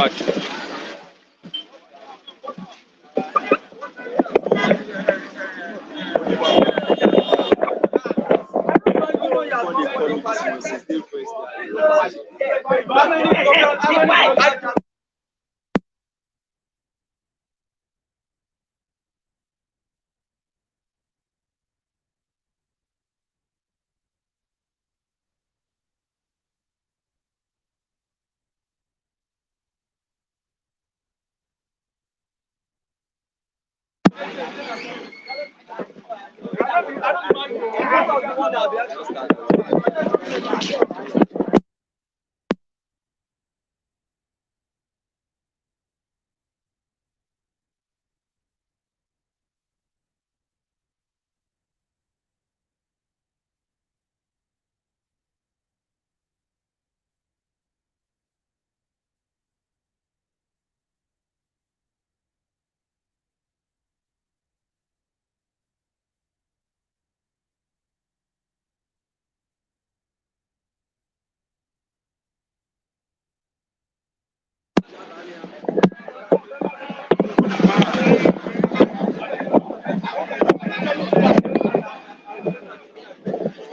much.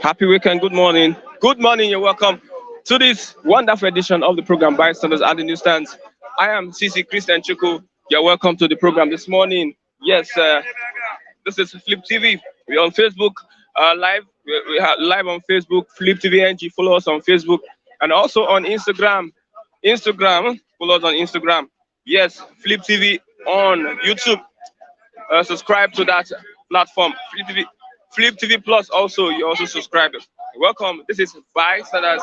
Happy weekend, good morning. Good morning, you're welcome to this wonderful edition of the program Bystanders at the Newsstands. I am CC Christian Chuku. You're welcome to the program this morning. Yes, this is Flip TV. We're on Facebook live. We have live on Facebook, Flip TV NG. Follow us on Facebook and also on Instagram. Follow us on Instagram. Yes, Flip TV on YouTube. Subscribe to that platform, Flip TV Plus. Also, you also subscribe. Welcome. This is Bystanders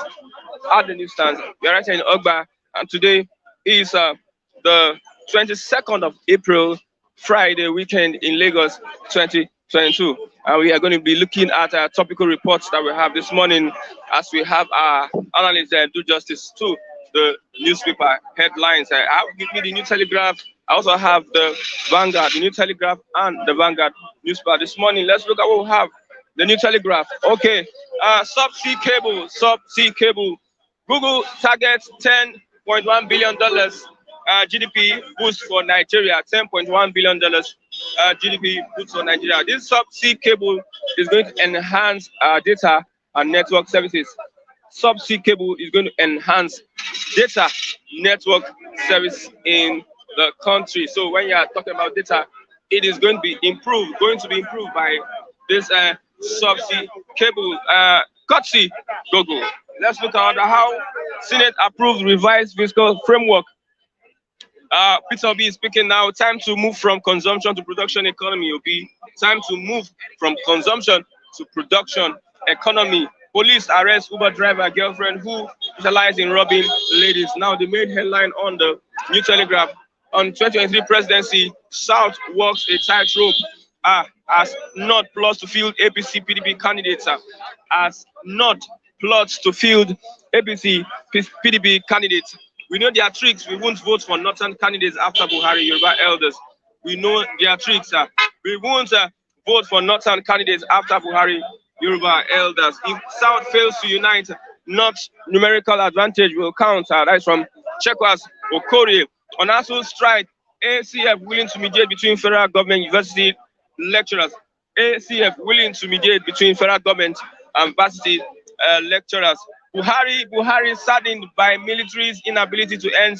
at the Newsstands. We are right here in Ogba, and today is the 22nd of April, Friday weekend in Lagos, 2022. And we are going to be looking at topical reports that we have this morning, as we have our analysts do justice to the newspaper headlines. I have with me the New Telegraph. I also have the Vanguard, the New Telegraph, and the Vanguard newspaper this morning. Let's look at what we have. The New Telegraph. Okay. Subsea cable. Google targets $10.1 billion GDP boost for Nigeria. $10.1 billion GDP boost for Nigeria. This subsea cable is going to enhance data and network services. Subsea cable is going to enhance data network service in the country. So when you are talking about data, it is going to be improved by this subsea cable. Courtesy Google. Let's look at how Senate approved revised fiscal framework. Peter Obi is speaking now. Time to move from consumption to production economy. Obi, time to move from consumption to production economy. Police arrest Uber driver girlfriend who specialized in robbing ladies. Now the main headline on the New Telegraph: on 2023 presidency, South walks a tightrope. As not plots to field APC PDP candidates. As not plots to field APC PDP candidates. We know their tricks. We won't vote for northern candidates after Buhari. Yoruba elders. We know their tricks. We won't vote for northern candidates after Buhari. Yoruba elders. If South fails to unite, not numerical advantage will count. That's from Chekwas Okori. On ASU strike, ACF willing to mediate between federal government university lecturers. ACF willing to mediate between federal government and university lecturers. Buhari saddened by military's inability to end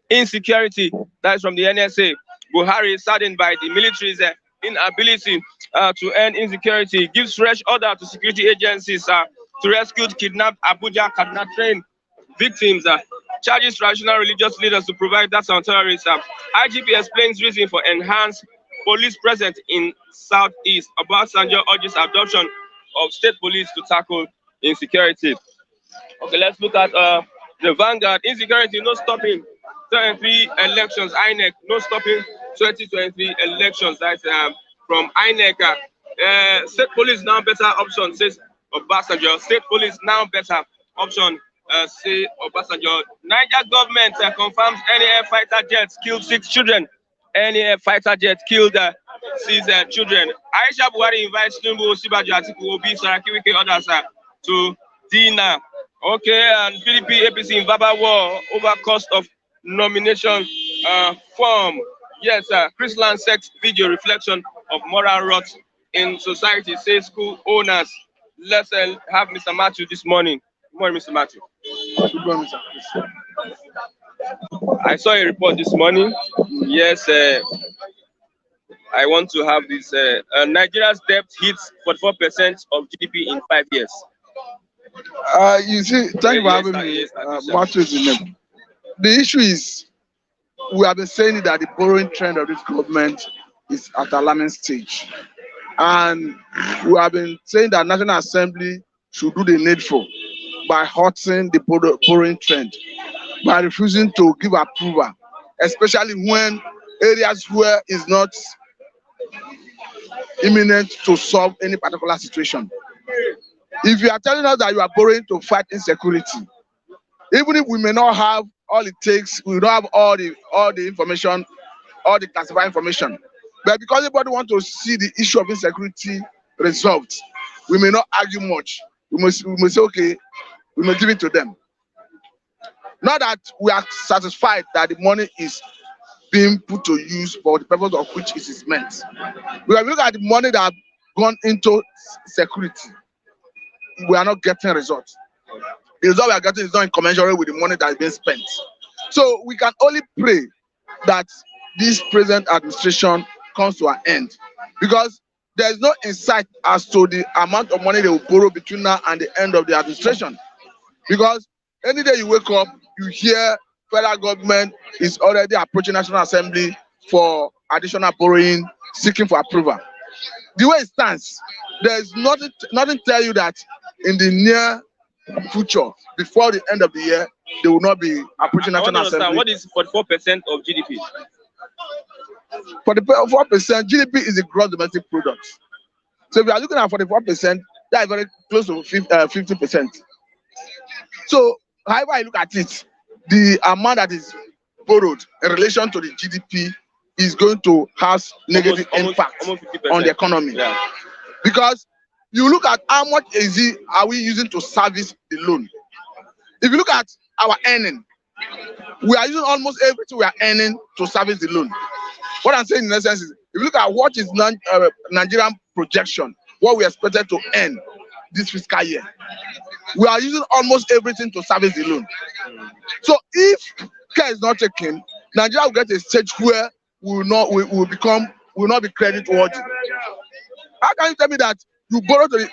insecurity. That's from the NSA. Buhari saddened by the military's inability to end insecurity. Gives fresh order to security agencies to rescue kidnapped Abuja Kaduna train victims. Charges traditional religious leaders to provide data on terrorists. IGP explains reason for enhanced police presence in Southeast. Obasanjo urges adoption of state police to tackle insecurity. Okay, let's look at the Vanguard. Insecurity, no stopping 2023 elections. INEC, no stopping 2023 elections. That's from INEC. State police now better option, says Obasanjo. State police now better option, say Obasanjo. Niger government confirms NAF fighter jets killed 6 children. NAF fighter jet killed 6 children. Aisha Buhari invites Tinubu, Sibaju, Atiku, Obi, Saraki, Wike, others to dinner. Okay, and PDP APC in verbal war over cost of nomination form. Yes, Chris Lansex's video reflection of moral rot in society, says school owners. Let's have Mr. Matthew this morning. Good morning, Mr. Matthew. Good morning, Mr. Chris. I saw a report this morning. Yes, I want to have this. Nigeria's debt hits 44% of GDP in 5 years. You see, thank you for having me, Matthew. The issue is, we have been saying that the borrowing trend of this government is at alarming stage. And we have been saying that National Assembly should do the needful by halting the borrowing trend, by refusing to give approval, especially when areas where it's not imminent to solve any particular situation. If you are telling us that you are borrowing to fight insecurity, even if we may not have all it takes, we don't have all the information, all the classified information, but because everybody wants to see the issue of insecurity resolved, we may not argue much. We must say, okay, we must give it to them. Not that we are satisfied that the money is being put to use for the purpose of which it is meant. We have looked at the money that have gone into security. We are not getting results. The result we are getting is not incommensurate with the money that is being spent. So we can only pray that this present administration comes to an end, because there is no insight as to the amount of money they will borrow between now and the end of the administration. Because any day you wake up, you hear federal government is already approaching National Assembly for additional borrowing, seeking for approval. The way it stands, there is nothing tell you that in the near future, before the end of the year, they will not be approaching National Assembly. What is 44% of GDP? 44% GDP is the gross domestic product. So if you are looking at 44%, that is very close to 50%. So however I look at it, the amount that is borrowed in relation to the GDP is going to have negative impact on the economy. Yeah. Because you look at how much are we using to service the loan. If you look at our earning, we are using almost everything we are earning to service the loan. What I'm saying in essence is, if you look at what is Nigerian projection, what we expected to earn this fiscal year, we are using almost everything to service the loan. So if care is not taken, Nigeria will get a stage where we will not be credit worthy. How can you tell me that you borrow to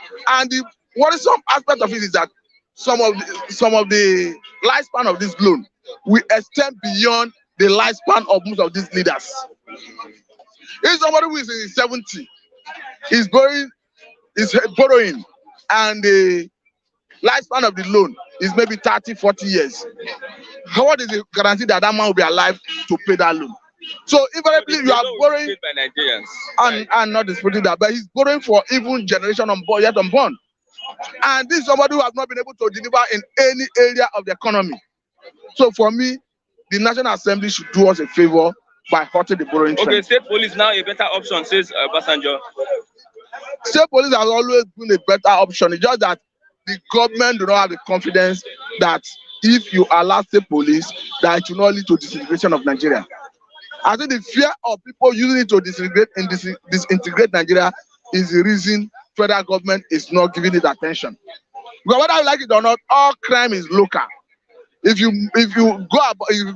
what is some aspect of it is that some of the lifespan of this loan will extend beyond the lifespan of most of these leaders. If somebody who is in 70 is borrowing, and the lifespan of the loan is maybe 30-40 years, what is the guarantee that that man will be alive to pay that loan? So invariably you are borrowing by Nigerians, and not disputing that, but he's borrowing for even generation yet unborn. And this is somebody who has not been able to deliver in any area of the economy. So for me, the National Assembly should do us a favor by halting the borrowing trend. Okay, state police now a better option, says Basanjo. State police has always been a better option. It's just that the government do not have the confidence that if you allow state police, that it will not lead to disintegration of Nigeria. I think the fear of people using it to disintegrate Nigeria is the reason federal government is not giving it attention. Because whether you like it or not, all crime is local. If you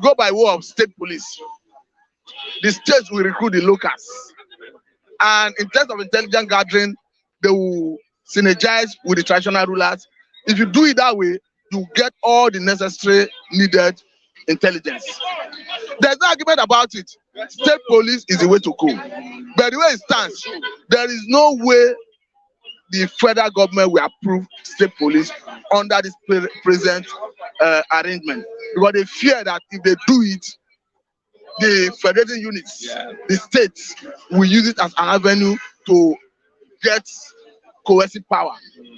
go by way of state police, the states will recruit the locals, and in terms of intelligence gathering, they will synergize with the traditional rulers. If you do it that way, you get all the necessary needed intelligence. There's no argument about it. State police is the way to go. But the way it stands, there is no way the federal government will approve state police under this present arrangement, because they fear that if they do it, the federating units, the states, will use it as an avenue to get coercive power.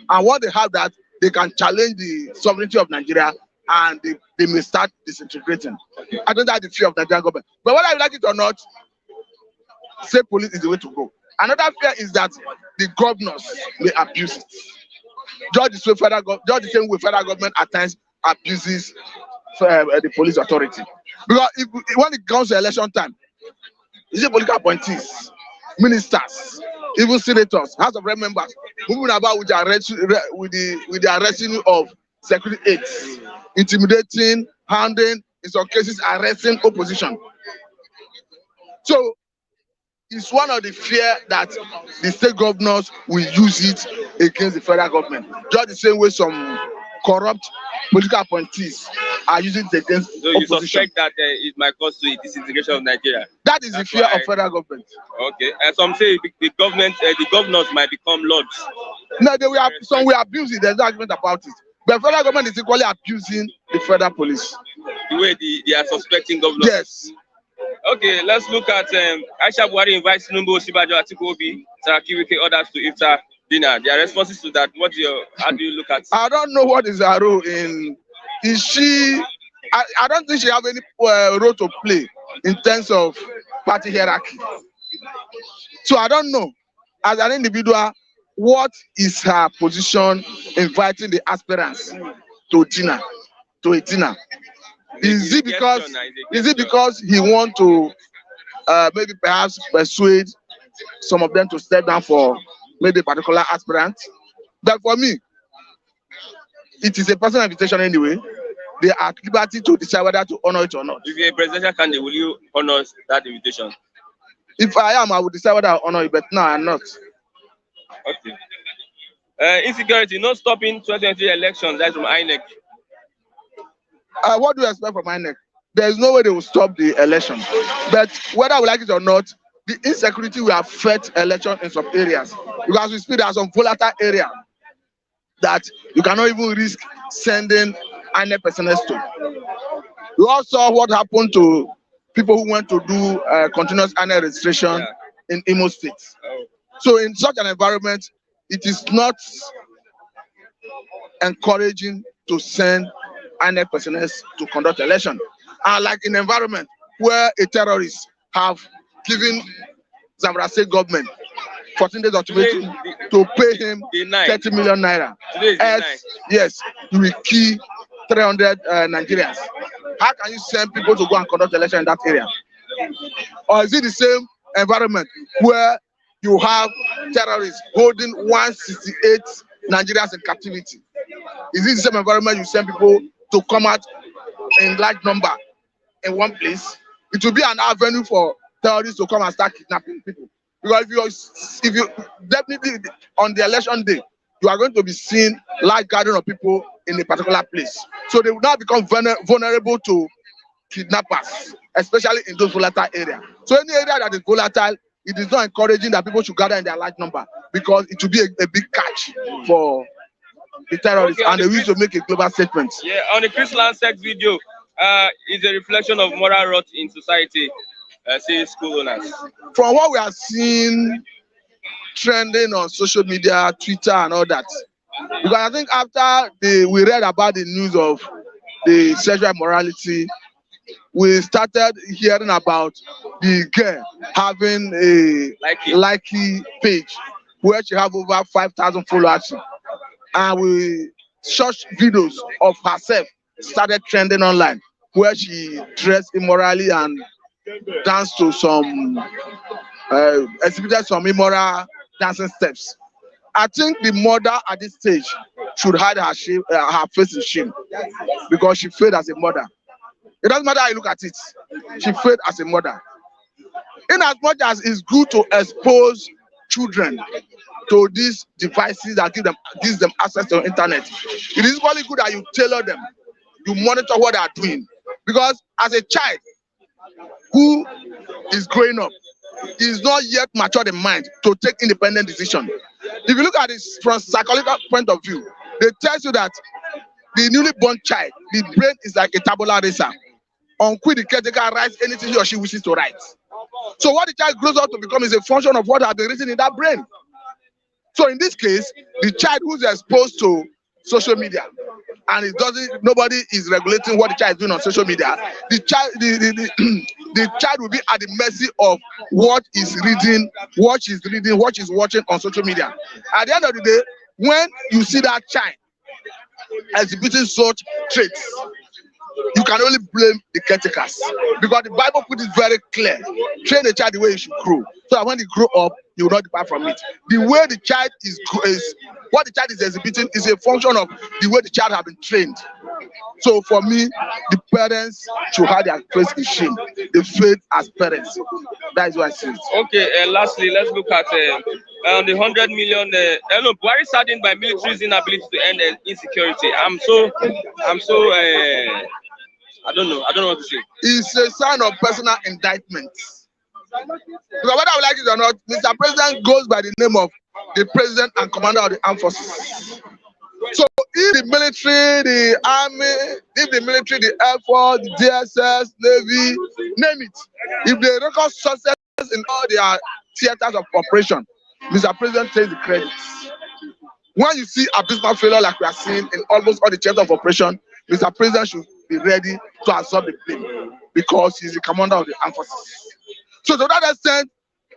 And once they have that, they can challenge the sovereignty of Nigeria, and they may start disintegrating. I think that's the fear of the Nigerian government. But whether you like it or not, state police is the way to go. Another fear is that the governors may abuse it. Just the same way federal government at times abuses the police authority. Because when it comes to election time, you see political appointees, ministers, even senators, House of Rep members, moving about with the arresting of security aides, intimidating, handing, in some cases arresting opposition. So it's one of the fear that the state governors will use it against the federal government. Just the same way some corrupt political appointees are using it against so opposition. You suspect that it might cause to a disintegration of Nigeria? That is the fear of federal government. Okay, and some say the governors might become lords. No, some will abuse it. There's no argument about it. But federal government is equally abusing the federal police. The way they are suspecting governors. Yes. Okay, let's look at Aisha Buhari invites Tinubu, Osinbajo, Atiku Obi, Saraki Wike, others to iftar dinner. Their responses to that, how do you look at it? I don't know what is her role in. Is she? I don't think she have any role to play in terms of party hierarchy. So I don't know, as an individual, what is her position inviting the aspirants to dinner, to a dinner? Is it because he want to maybe perhaps persuade some of them to step down for maybe a particular aspirant? But for me, it is a personal invitation anyway. They are at liberty to decide whether to honor it or not. If you're a presidential candidate, will you honor that invitation? If I am, I will decide whether I honor it, but no, I'm not. Okay. Insecurity, no stopping 2023 elections. That's from INEC. What do you expect from INEC? There is no way they will stop the election. But whether we like it or not, the insecurity will affect election in some areas. Because we speak, there are some volatile areas that you cannot even risk sending INEC personnel to. We all saw what happened to people who went to do continuous INEC registration in Imo State. So in such an environment, it is not encouraging to send INEC personnel to conduct election. And like in an environment where a terrorist have given Zamfara State government 14 days ultimatum to pay him 30 million naira. Yes, you will kill 300 Nigerians. How can you send people to go and conduct election in that area? Or is it the same environment where you have terrorists holding 168 Nigerians in captivity? Is it the same environment you send people to come out in large number in one place? It will be an avenue for terrorists to come and start kidnapping people. Because if you definitely on the election day, you are going to be seeing large gathering of people in a particular place. So they will now become vulnerable to kidnappers, especially in those volatile areas. So any area that is volatile, it is not encouraging that people should gather in their large number, because it will be a big catch for the terrorists, and they wish to make a global statement. Yeah, on the Chris Lansek video, is a reflection of moral rot in society, say school owners. From what we are seeing trending on social media, Twitter and all that, because I think after we read about the news of the sexual immorality, we started hearing about the girl having a likey page where she have over 5,000 followers, and short videos of herself started trending online where she dressed immorally and danced to some exhibited some immoral dancing steps. I think the mother at this stage should hide her face in shame, because she failed as a mother. It doesn't matter how you look at it. She failed as a mother. In as much as it's good to expose children to these devices that gives them access to the internet, it is equally good that you tailor them, you monitor what they are doing. Because as a child who is growing up, he is not yet matured in mind to take independent decision. If you look at it from psychological point of view, they tell you that the newly born child, the brain is like a tabula rasa. Until the caretaker writes anything he or she wishes to write. So what the child grows up to become is a function of what has been written in that brain. So in this case, the child who's exposed to social media and nobody is regulating what the child is doing on social media, the child will be at the mercy of what is reading, what she's reading, what she's watching on social media. At the end of the day, when you see that child exhibiting such traits, you can only blame the caretakers, because the Bible put it very clear: train the child the way he should grow, so that when he grow up, he will not depart from it. The way the child is what the child is exhibiting is a function of the way the child has been trained. So for me, the parents should have their face in shame. They fail as parents. That is what I see. Okay, lastly, let's look at the 100 million. No, Buhari saddened by military's inability to end insecurity. I don't know what to say. It's a sign of personal indictment. Because whether I like it or not, Mr. President goes by the name of the President and Commander of the Armed Forces. So if the military, the army, the Air Force, the DSS, Navy, name it, if they record success in all their theaters of operation, Mr. President takes the credits. When you see abysmal failure like we are seeing in almost all the theaters of operation, Mr. President should be ready to absorb the blame, because he's the commander of the armed forces. So to that extent,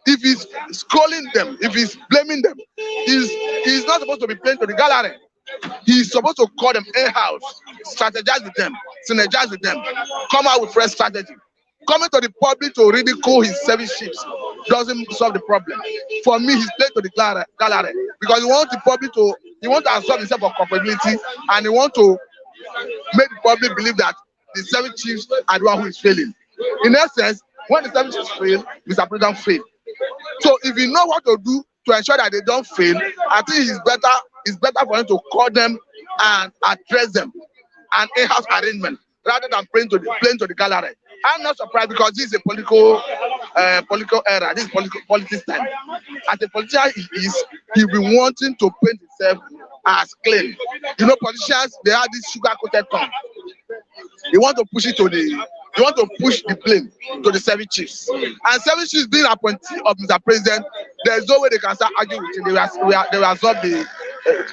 if he's scolding them, if he's blaming them, he's not supposed to be playing to the gallery. He's supposed to call them in-house, strategize with them, synergize with them, come out with fresh strategy. Coming to the public to ridicule his service chiefs doesn't solve the problem. For me, he's playing to the gallery, because he wants the public to, he wants to absorb himself of culpability, and he wants to make the public believe that the service chiefs are the one who is failing. In essence, when the service chiefs fail, Mr. President fail. So if you know what to do to ensure that they don't fail, I think it's better for him to call them and address them, an in-house arrangement, rather than playing to the gallery. I'm not surprised, because this is a political era. This is politics time. As a politician he'll be wanting to paint himself as clean. You know, politicians, they have this sugar-coated tongue. They want to push it to the blame to the service chiefs. And service chiefs being appointee of Mr. President, there's no way they can start arguing with him. They will absorb the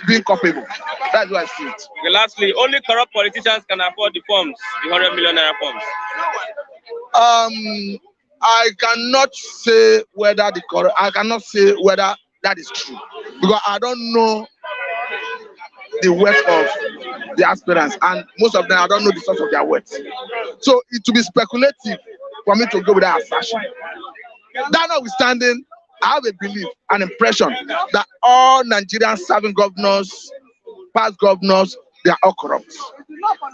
being culpable. That's what I see it. Okay, lastly, only corrupt politicians can afford the forms, the 100 million naira forms. I cannot say whether that is true, because I don't know the worth of the aspirants, and most of them I don't know the source of their worth. So it will be speculative for me to go with that assertion. That notwithstanding, I have a belief, an impression that all Nigerian serving governors, past governors, they are all corrupt.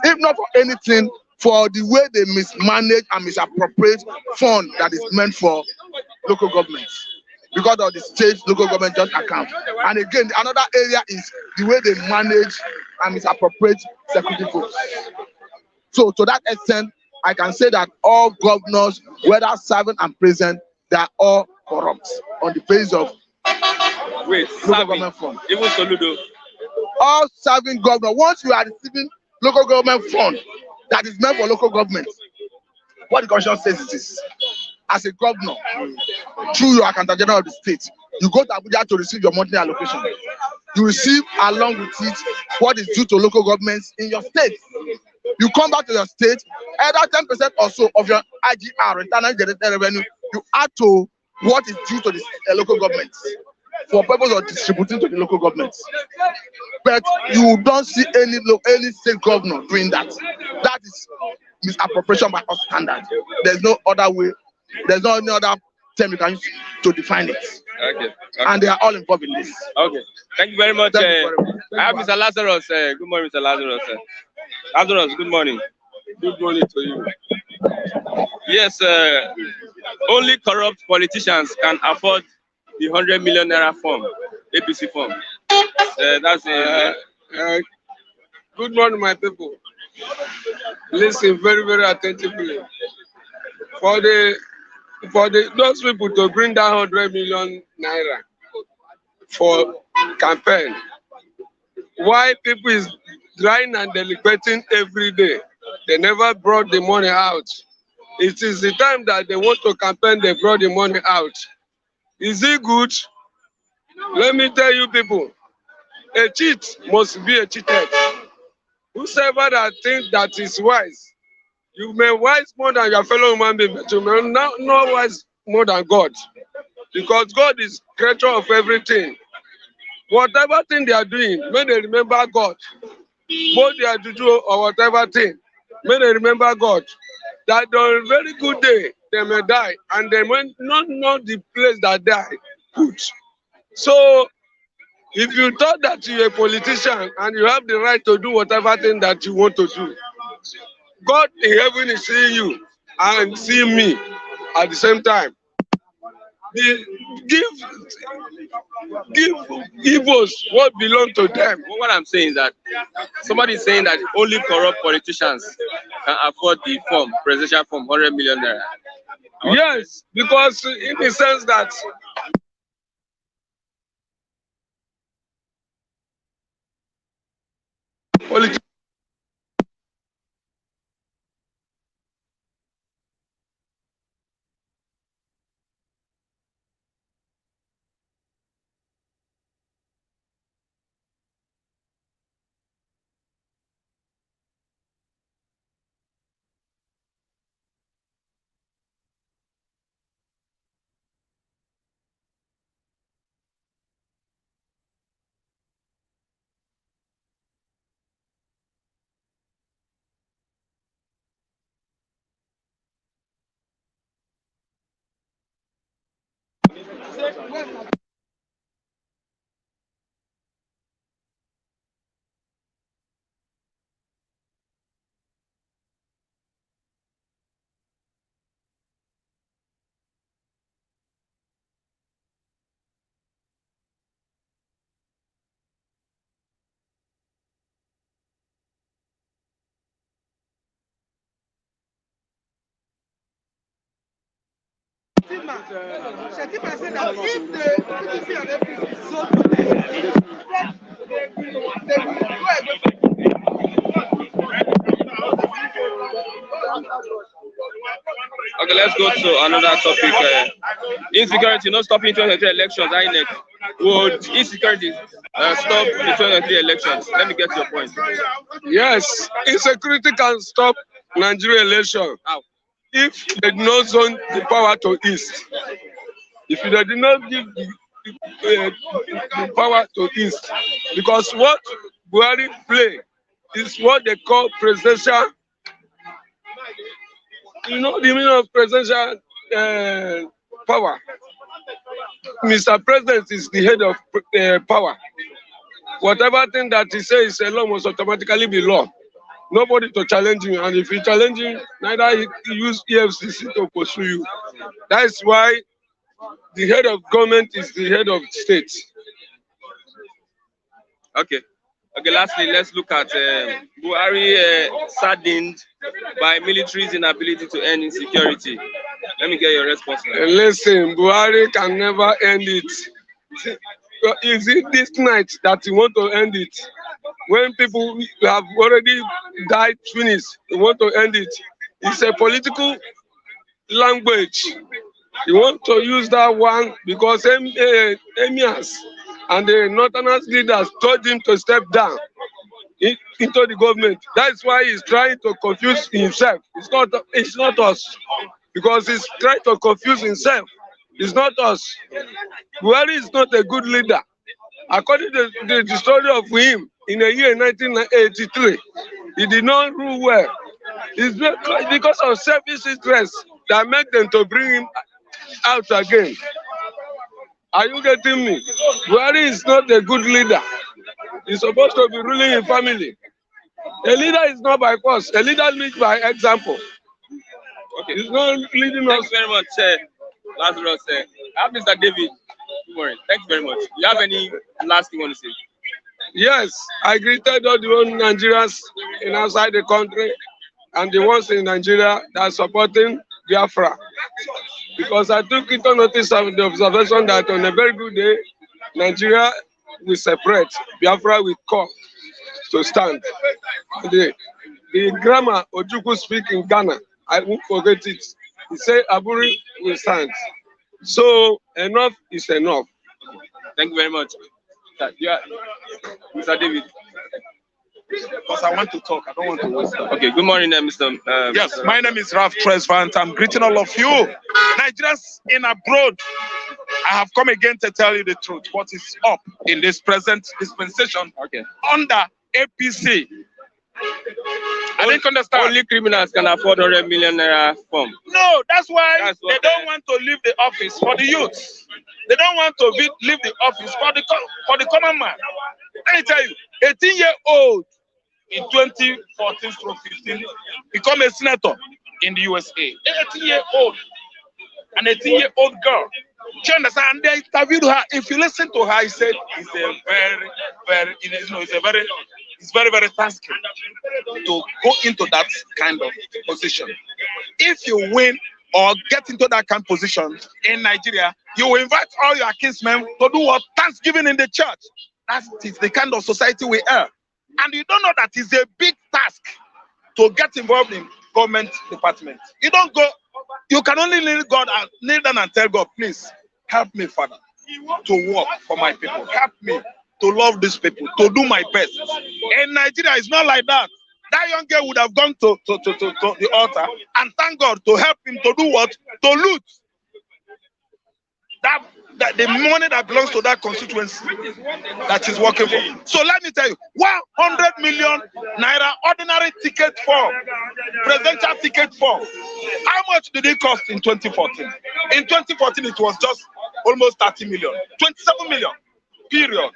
If not for anything, for the way they mismanage and misappropriate fund that is meant for local governments, because of the state local government just account. And again, another area is the way they manage and misappropriate security votes. So to that extent, I can say that all governors, whether serving and present, they are all corrupt on the basis of local government fund. Even Soludo. All serving governors, once you are receiving local government fund that is meant for local government, what the constitution says it is, as a governor, through your accountant general of the state, you go to Abuja to receive your monthly allocation. You receive along with it what is due to local governments in your state. You come back to your state, either 10% or so of your IGR, internal generated revenue, you add to what is due to the local governments for purpose of distributing to the local governments. But you don't see any state governor doing that. That is misappropriation by our standard. There's no other way. There's no any other term you can use to define it. Okay. And they are all involved in this. Okay. Thank you very much. I have Mr. Lazarus. Good morning, Mr. Lazarus. Lazarus, good morning. Good morning to you. Yes, only corrupt politicians can afford the 100 million naira form, APC form. That's it. Good morning, my people. Listen very, very attentively. For those people to bring down 100 million naira for campaign, why people is drying and deliberating every day? They never brought the money out. It is the time that they want to campaign, they brought the money out. Is it good? Let me tell you people, a cheat must be a cheated. Whosoever that thinks that is wise, you may wise more than your fellow human being, but you may not wise more than God. Because God is creator of everything. Whatever thing they are doing, may they remember God. Both they are to do or whatever thing. may they remember God. That on a very good day, they may die, and they may not know the place that they put. So, if you thought that you're a politician and you have the right to do whatever thing that you want to do, God in heaven is seeing you and seeing me at the same time. Give us what belongs to them. What I'm saying is that somebody is saying that only corrupt politicians can afford the form, presidential form, 100 million naira. Yes, because in the sense that politicians. Shatima said that if the PDP and APC sold to them, they will go away. Okay, let's go to another topic. Insecurity not stopping 2023 elections. INEC. Would insecurity stop the 2023 elections? Let me get to your point. Yes, insecurity can stop Nigeria election. How? If they do not zone the power to east. If they did not give the power to east, because what Buhari play is what they call presidential. You know the meaning of presidential power. Mr. President is the head of power. Whatever thing that he says is a law must automatically be law. Nobody to challenge him, and if you challenge him, neither he use EFCC to pursue you. That is why the head of government is the head of state. Okay. Okay, lastly, let's look at Buhari saddened by military's inability to end insecurity. Let me get your response. Listen, Buhari can never end it. Is it this night that you want to end it? When people have already died, finished, you want to end it. It's a political language. You want to use that one because emirs and the northerners leaders told him to step down into the government. That's why he's trying to confuse himself. It's not us. Because he's trying to confuse himself. It's not us. Buhari is not a good leader. According to the story of him in the year 1983, he did not rule well. It's because of selfish interests that make them to bring him out again. Are you getting me? Buhari is not a good leader. He's supposed to be ruling in family. A leader is not by force. A leader leads by example. Okay. He's not leading us. Thanks very much, Lazarus. I have Mr. David. Don't worry. Thanks very much. You have any last thing you want to say? Yes, I greeted all the old Nigerians in outside the country and the ones in Nigeria that are supporting Biafra. Because I took into notice of the observation that on a very good day, Nigeria will separate, Biafra will come to stand. The grammar Ojukwu speak in Ghana, I won't forget it. He said Aburi will stand. So enough is enough. Thank you very much. Yeah, Mr. David. Because I want to talk, I don't want to waste time. Okay, good morning, Mr. Yes, my name is Ralph Tresvant. I'm greeting all of you. Nigerians in abroad, I have come again to tell you the truth. What is up in this present dispensation under APC? I didn't understand. Only criminals can afford 100 million naira form. No, that's why That's they don't want to leave the office for the youth. They don't want to leave the office for the common man. Let me tell you, 18-year-old in 2014-15 become a senator in the USA. 18-year-old, an 18-year-old girl. Do you understand? And they interviewed her. If you listen to her, he said it's a very, very tasking to go into that kind of position. If you win or get into that kind of position in Nigeria, you will invite all your kinsmen to do what? Thanksgiving in the church. That is the kind of society we are. And you don't know that it's a big task to get involved in government department. You don't go, you can only kneel down and tell God, please help me, Father, to work for my people. Help me to love these people, to do my best. In Nigeria, it's not like that. That young girl would have gone to the altar and thank God to help him to do what? To loot. That the money that belongs to that constituency that is working for. So let me tell you, 100 million naira ordinary ticket form, presidential ticket form. How much did it cost in 2014? In 2014, it was just almost 30 million, 27 million, period.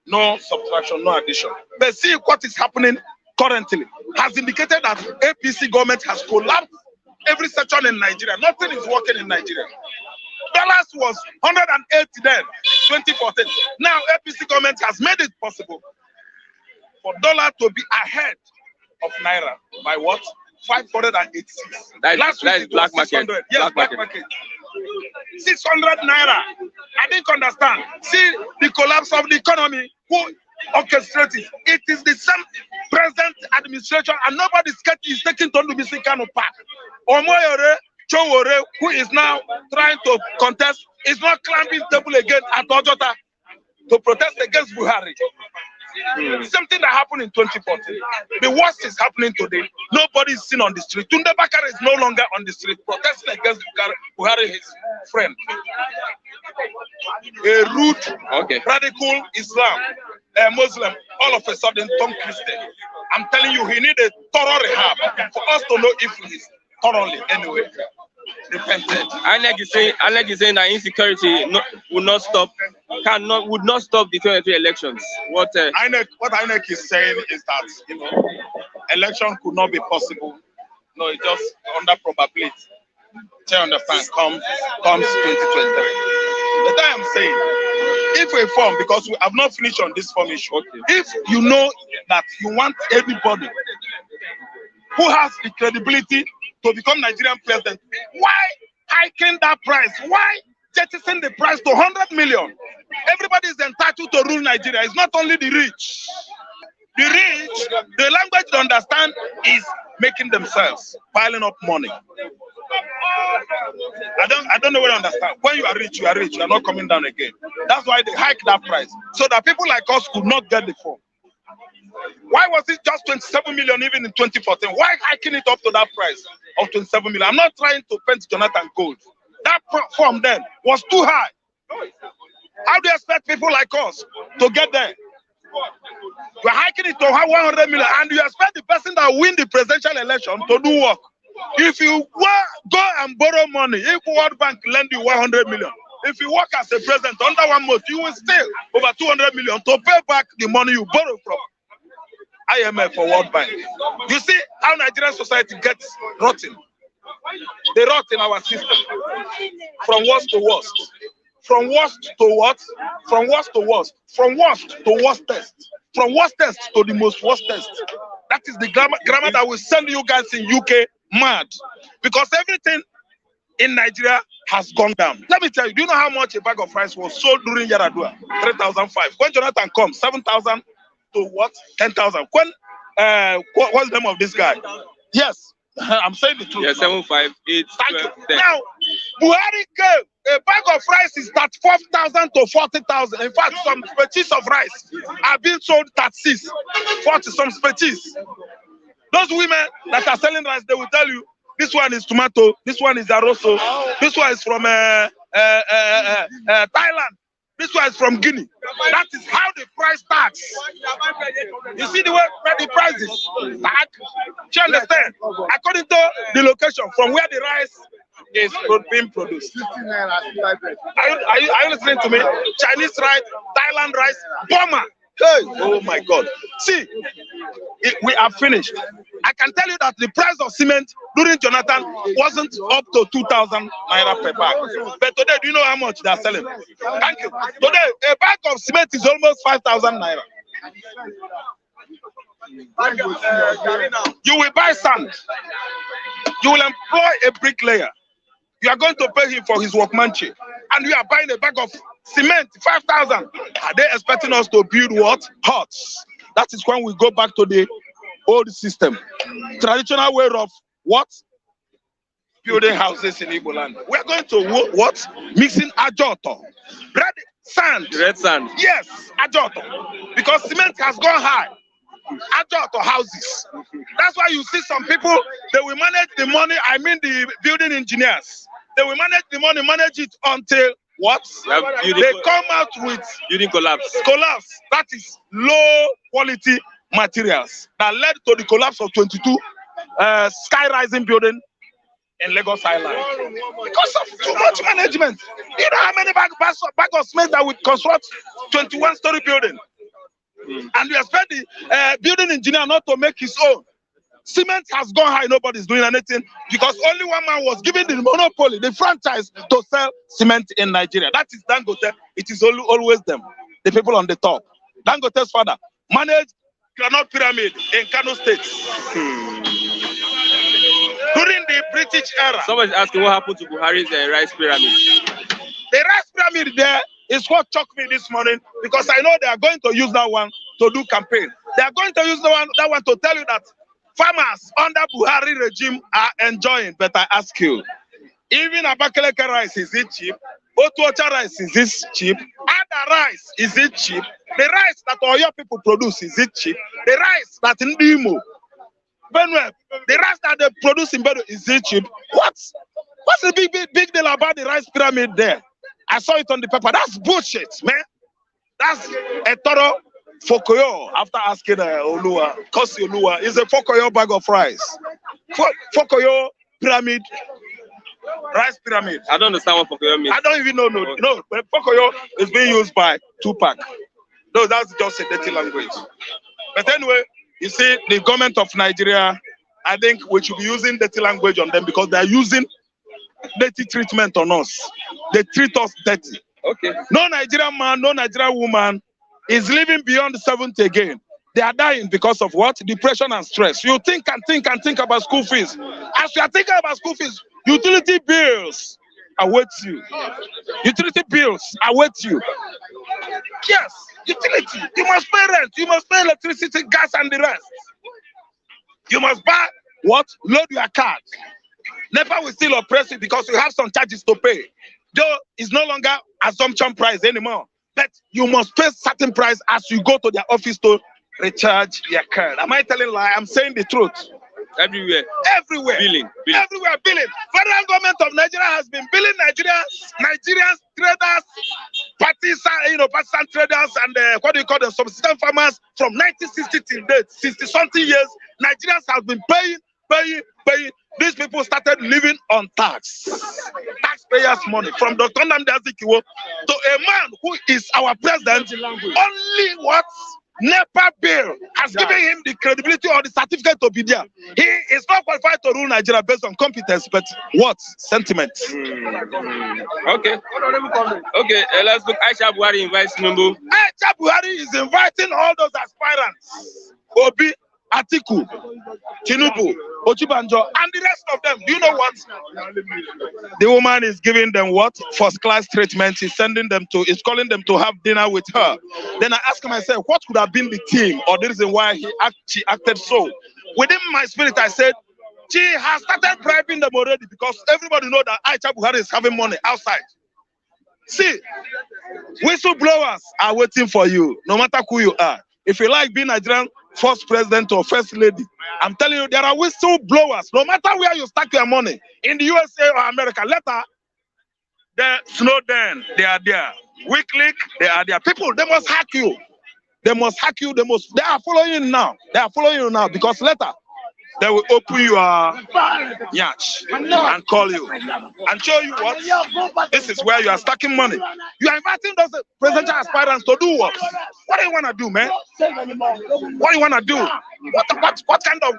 No subtraction, no addition. But see what is happening currently has indicated that APC government has collapsed every section in Nigeria. Nothing is working in Nigeria. Dollars was 180 then, 2014. Now APC government has made it possible for dollar to be ahead of naira by what? 586. Last week it was 600. Yes, black market. 600 naira. I didn't understand. See the collapse of the economy. Who orchestrated it? It is the same present administration, and nobody is taking to the Sikano Park. Omoyore Chowore, who is now trying to contest, is not climbing table again at Ojota to protest against Buhari. Something that happened in 2014. The worst is happening today. Nobody is seen on the street. Tunde Bakare is no longer on the street protesting against Buhari, his friend. A rude, radical Islam, a Muslim, all of a sudden turned Christian. I'm telling you, he needs a thorough rehab for us to know if he is thoroughly anyway repented. Inec is saying that insecurity would not stop the 2023 elections. What Inec is saying is that election could not be possible. No, it's just under probability. Do you understand? Comes 2023. But I am saying, if we form, because we have not finished on this form issue, if you know that you want everybody who has the credibility to become Nigerian president, why hiking that price? Why jettisoning the price to 100 million? Everybody is entitled to rule Nigeria. It's not only the rich. The rich, the language they understand is making themselves, piling up money. I don't know what you understand. When you are rich, you are rich. You are not coming down again. That's why they hike that price, so that people like us could not get the form. Why was it just 27 million even in 2014? Why hiking it up to that price of 27 million? I'm not trying to paint Jonathan gold. That form then was too high. How do you expect people like us to get there? You're hiking it to 100 million, and you expect the person that win the presidential election to do work. If you go and borrow money, if World Bank lend you 100 million, if you work as a president under 1 month, you will steal over 200 million to pay back the money you borrow from IMF or World Bank. You see how Nigerian society gets rotten. They rot in our system from worst to worst. From worst to what? From worst to worst. From worst to worstest. From worstest to the most worstest. That is the grammar that will send you guys in UK mad. Because everything in Nigeria has gone down. Let me tell you, do you know how much a bag of rice was sold during Yaradua? 3,005. When Jonathan comes, 7,000 to what? 10,000. When what's the name of this guy? Yes, I'm saying the truth. Yeah, 758. Now, Buhari gave a bag of rice is at 4,000 to 40,000. In fact, some species of rice are being sold at 40 some species. Those women that are selling rice, they will tell you, this one is tomato, this one is aroso, this one is from Thailand, this one is from Guinea. That is how the price rice tax. You see the way the prices tag? Do you understand? According to the location from where the rice is being produced. Are you listening to me? Chinese rice, Thailand rice, Burma. Hey, oh my God. See, we are finished. I can tell you that the price of cement during Jonathan wasn't up to 2,000 naira per bag. But today, do you know how much they are selling? Thank you. Today, a bag of cement is almost 5,000 naira. You will buy sand. You will employ a bricklayer. You are going to pay him for his workmanship. And you are buying a bag of cement, 5,000. Are they expecting us to build what? Huts. That is when we go back to the old system. Traditional way of what? Building houses in Igbo land. We are going to what? Mixing ajoto. Red sand. Red sand. Yes, ajoto. Because cement has gone high. Ajoto houses. That's why you see some people, they will manage the money, I mean the building engineers. They will manage the money, manage it until what? They come out with building collapse. Collapse. That is low quality materials that led to the collapse of 22 sky rising building in Lagos Island. Because of too much management. You know how many bag of cement that would construct 21-story building? And we expect the building engineer not to make his own. Cement has gone high, nobody's doing anything because only one man was given the monopoly, the franchise to sell cement in Nigeria. That is Dangote. It is always them, the people on the top. Dangote's father managed Granite Pyramid in Kano State. During the British era. Somebody's asking what happened to Buhari's rice pyramid. The rice pyramid there is what shocked me this morning because I know they are going to use that one to do campaign. They are going to use that one to tell you that farmers under Buhari regime are enjoying. But I ask you, even Abakaleke rice, is it cheap? Otuocha rice, is this cheap? Ada rice, is it cheap? The rice that all your people produce, is it cheap? The rice that Ndimo, Benue, the rice that they produce in Benue, is it cheap? What's the big deal about the rice pyramid there? I saw it on the paper. That's bullshit, man. That's a thorough Fokoyo. After asking Olua, Kosi Olua, is a Fokoyo bag of rice. Fokoyo pyramid, rice pyramid. I don't understand what Fokoyo means. I don't even know. No, but Fokoyo is being used by Tupac. No, that's just a dirty language. But anyway, you see, the government of Nigeria, I think we should be using dirty language on them because they are using dirty treatment on us. They treat us dirty. Okay. No Nigerian man, no Nigerian woman is living beyond 70 again. They are dying because of what? Depression and stress. You think and think about school fees. As you are thinking about school fees, utility bills await you. Utility bills await you. Yes, utility. You must pay rent. You must pay electricity, gas, and the rest. You must buy what? Load your card. NEPA will still oppress you because you have some charges to pay. Though it's no longer assumption price anymore. But you must pay certain price as you go to their office to recharge your card. Am I telling a lie? I'm saying the truth. Everywhere. Everywhere. Billing. Everywhere billing. Federal government of Nigeria has been billing Nigerians, traders, partisan traders, and what do you call them, subsistence farmers from 1960 till date, 60-something years. Nigerians have been paying. These people started living on taxpayers' money. From Dr. Nnamdi Azikiwe to a man who is our president, only what? NEPA bill has given him the credibility or the certificate to be there. He is not qualified to rule Nigeria based on competence, but what? Sentiment. Okay. Okay, let's look. Aisha Buhari invites Tinubu. Aisha Buhari is inviting all those aspirants. Obi, Atiku, Tinubu, Ochibanjo, and the rest of them. Do you know what? The woman is giving them what? First class treatment. She's sending them to, is calling them to have dinner with her. Then I ask myself, what could have been the theme or the reason why she acted so? Within my spirit, I said, she has started bribing them already because everybody knows that Aisha Buhari is having money outside. See, whistleblowers are waiting for you, no matter who you are. If you like being Nigerian first president or first lady, I'm telling you, there are whistleblowers. No matter where you stack your money, in the USA or America, later, the Snowden, they are there. WikiLeaks, they are there. People, they must hack you. They must hack you. They are following you now. They are following you now because later they will open your yacht and call you and show you what. This is where you are stacking money. You are inviting those presidential aspirants to do what? What do you want to do, man? What do you want to do? What kind of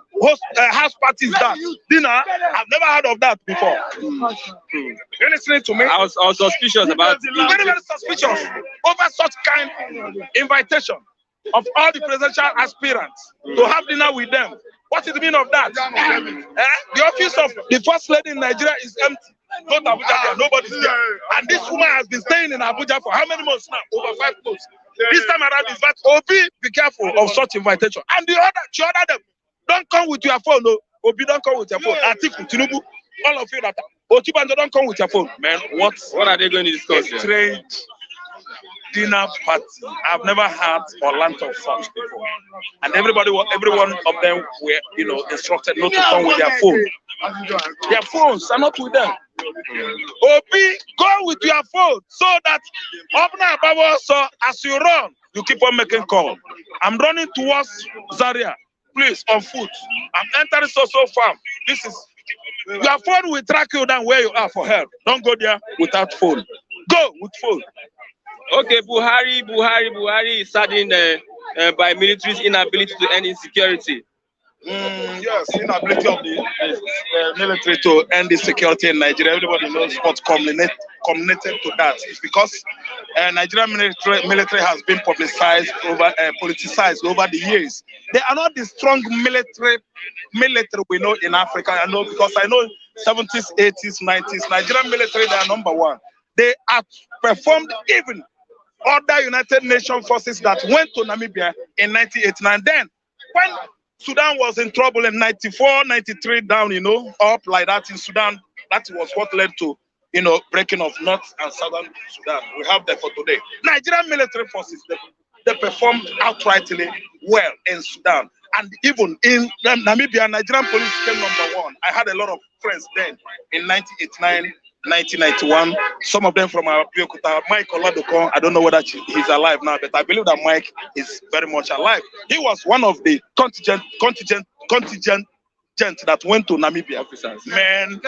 house party is that? Dinner? I've never heard of that before. You're listening to me? I was suspicious about it. Very, very suspicious over such kind of invitation of all the presidential aspirants to have dinner with them. What is the meaning of that? The office of the first lady in Nigeria is empty. Go to Abuja, nobody's there. And this woman has been staying in Abuja for how many months now? Over 5 months. This time around is that Obi, be careful of such invitation. And she ordered them, don't come with your phone. No. Obi, don't come with your phone. Atiku, Tinubu, all of you that Ochibanjo, don't come with your phone. Man, what are they going to discuss here? Strange dinner party. I've never had or learned of such before. And every one of them were, instructed not to come with their phone. Their phones are not with them. Obi, go with your phone so that Obna Baba, so as you run, you keep on making call. I'm running towards Zaria. Please, on foot. I'm entering so farm. This is your phone will track you down where you are for help. Don't go there without phone. Go with phone. Okay, Buhari is saddened by military's inability to end insecurity. Yes, inability of the military to end the security in Nigeria. Everybody knows what culminated to that. It's because Nigerian military has been politicized over the years. They are not the strong military we know in Africa. I know because I know 70s, 80s, 90s. Nigerian military, they are number one. They have performed even other United Nations forces that went to Namibia in 1989. Then, when Sudan was in trouble in 94, 93, down, up like that in Sudan, that was what led to, breaking of North and Southern Sudan. We have that for today. Nigerian military forces, they performed outrightly well in Sudan. And even in Namibia, Nigerian police came number one. I had a lot of friends then in 1989, 1991, some of them from Abiyokuta. Mike Oladokon, I don't know whether he's alive now, but I believe that Mike is very much alive. He was one of the contingent that went to Namibia. Officers. Man,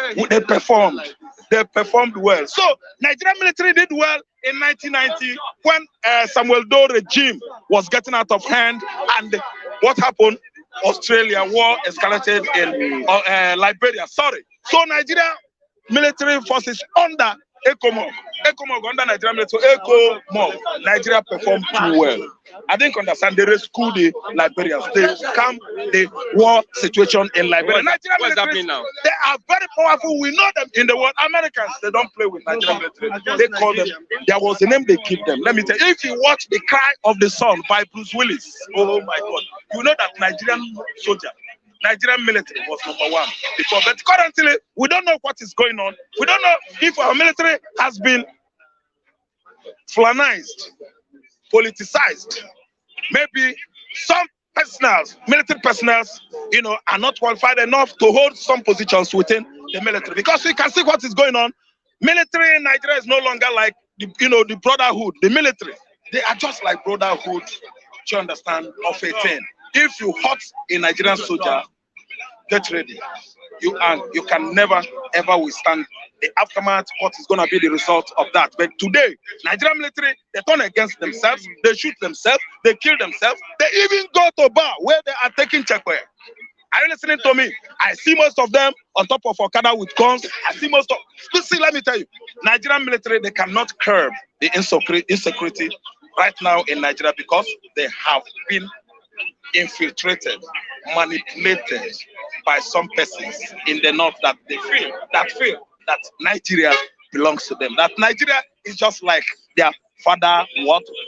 they performed well. So Nigerian military did well in 1990 when Samuel Doe regime was getting out of hand, and what happened? Australia war escalated in Liberia. Sorry. So Nigeria military forces under ECOMOG under Nigerian military, ECOMOG, Nigeria performed too well. I didn't understand. They rescued the Liberians. They calmed the war situation in Liberia. Nigerian military, now? They are very powerful. We know them in the world. Americans, they don't play with Nigerian military. They call them, there was a name they give them. Let me tell you, if you watch The Cry of the Sun by Bruce Willis, oh my God, you know that Nigerian soldier, Nigerian military was number one before, but currently we don't know what is going on. We don't know if our military has been flanized, politicized. Maybe some military personnel, are not qualified enough to hold some positions within the military. Because we can see what is going on. Military in Nigeria is no longer like the brotherhood, the military. They are just like brotherhood, do you understand, of a thing. If you hurt a Nigerian soldier, get ready. You can never ever withstand the aftermath. What is going to be the result of that? But today, Nigerian military, they turn against themselves, they shoot themselves, they kill themselves, they even go to bar where they are taking checkwear. Are you listening to me? I see most of them on top of Okada with guns. I see most of. See, let me tell you, Nigerian military, they cannot curb the insecurity right now in Nigeria because they have been infiltrated, manipulated by some persons in the north that they feel that Nigeria belongs to them. That Nigeria is just like their father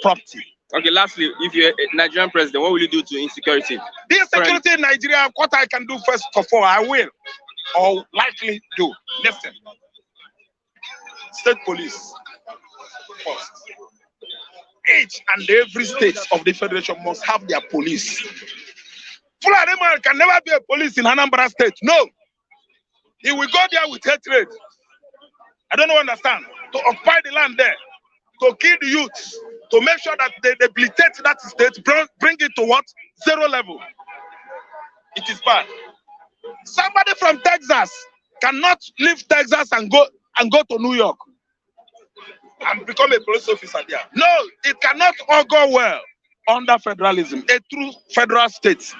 property. Okay, lastly, if you're a Nigerian president, what will you do to insecurity? The insecurity in Nigeria, what I can do first of all, I will or likely do. Listen, state police first. Each and every state of the federation must have their police. Fulani man can never be a police in Anambra State. No. He will go there with hatred. I don't understand. To occupy the land there, to kill the youths, to make sure that they debilitate that state, bring it to what? 0 level. It is bad. Somebody from Texas cannot leave Texas and go to New York and become a police officer there. No, it cannot all go well under federalism. A true federal state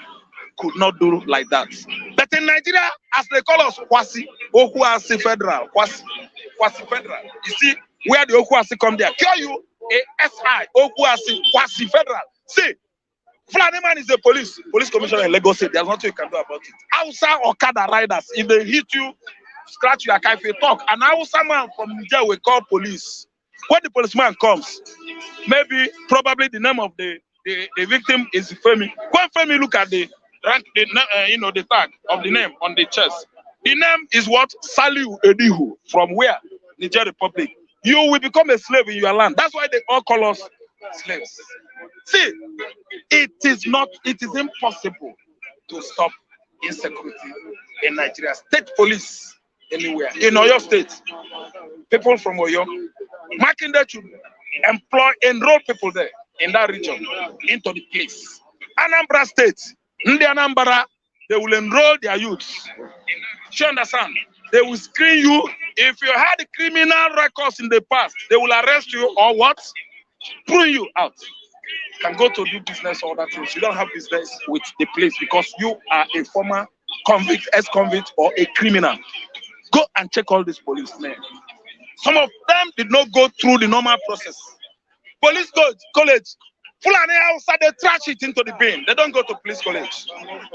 could not do like that. But in Nigeria, as they call us, Okwasi federal, Kwasi federal. You see, where the Okwasi come there, kill you, ASI, Kwasi federal. See, Fulani man is a police commissioner in Lagos State. There's nothing you can do about it. Hausa Okada riders, if they hit you, scratch your car if you talk. An Hausa man from Niger will call police. When the policeman comes, probably the name of the victim is Femi. When Femi look at the rank, the tag of the name on the chest, the name is what? Saliu Edihu. From where? Niger Republic. You will become a slave in your land. That's why they all call us slaves. See, it is impossible to stop insecurity in Nigeria. State police anywhere. In Oyo State, people from Oyo, Makinde should enroll people there in that region into the place. Anambra State, in the Anambra, they will enroll their youths. You understand? They will screen you. If you had criminal records in the past, they will arrest you or what? Prune you out. You can go to do business or other things. You don't have business with the police because you are a former convict, ex-convict, or a criminal. Go and check all these policemen. Some of them did not go through the normal process. Police college, Fulani outside, they trash it into the bin. They don't go to police college.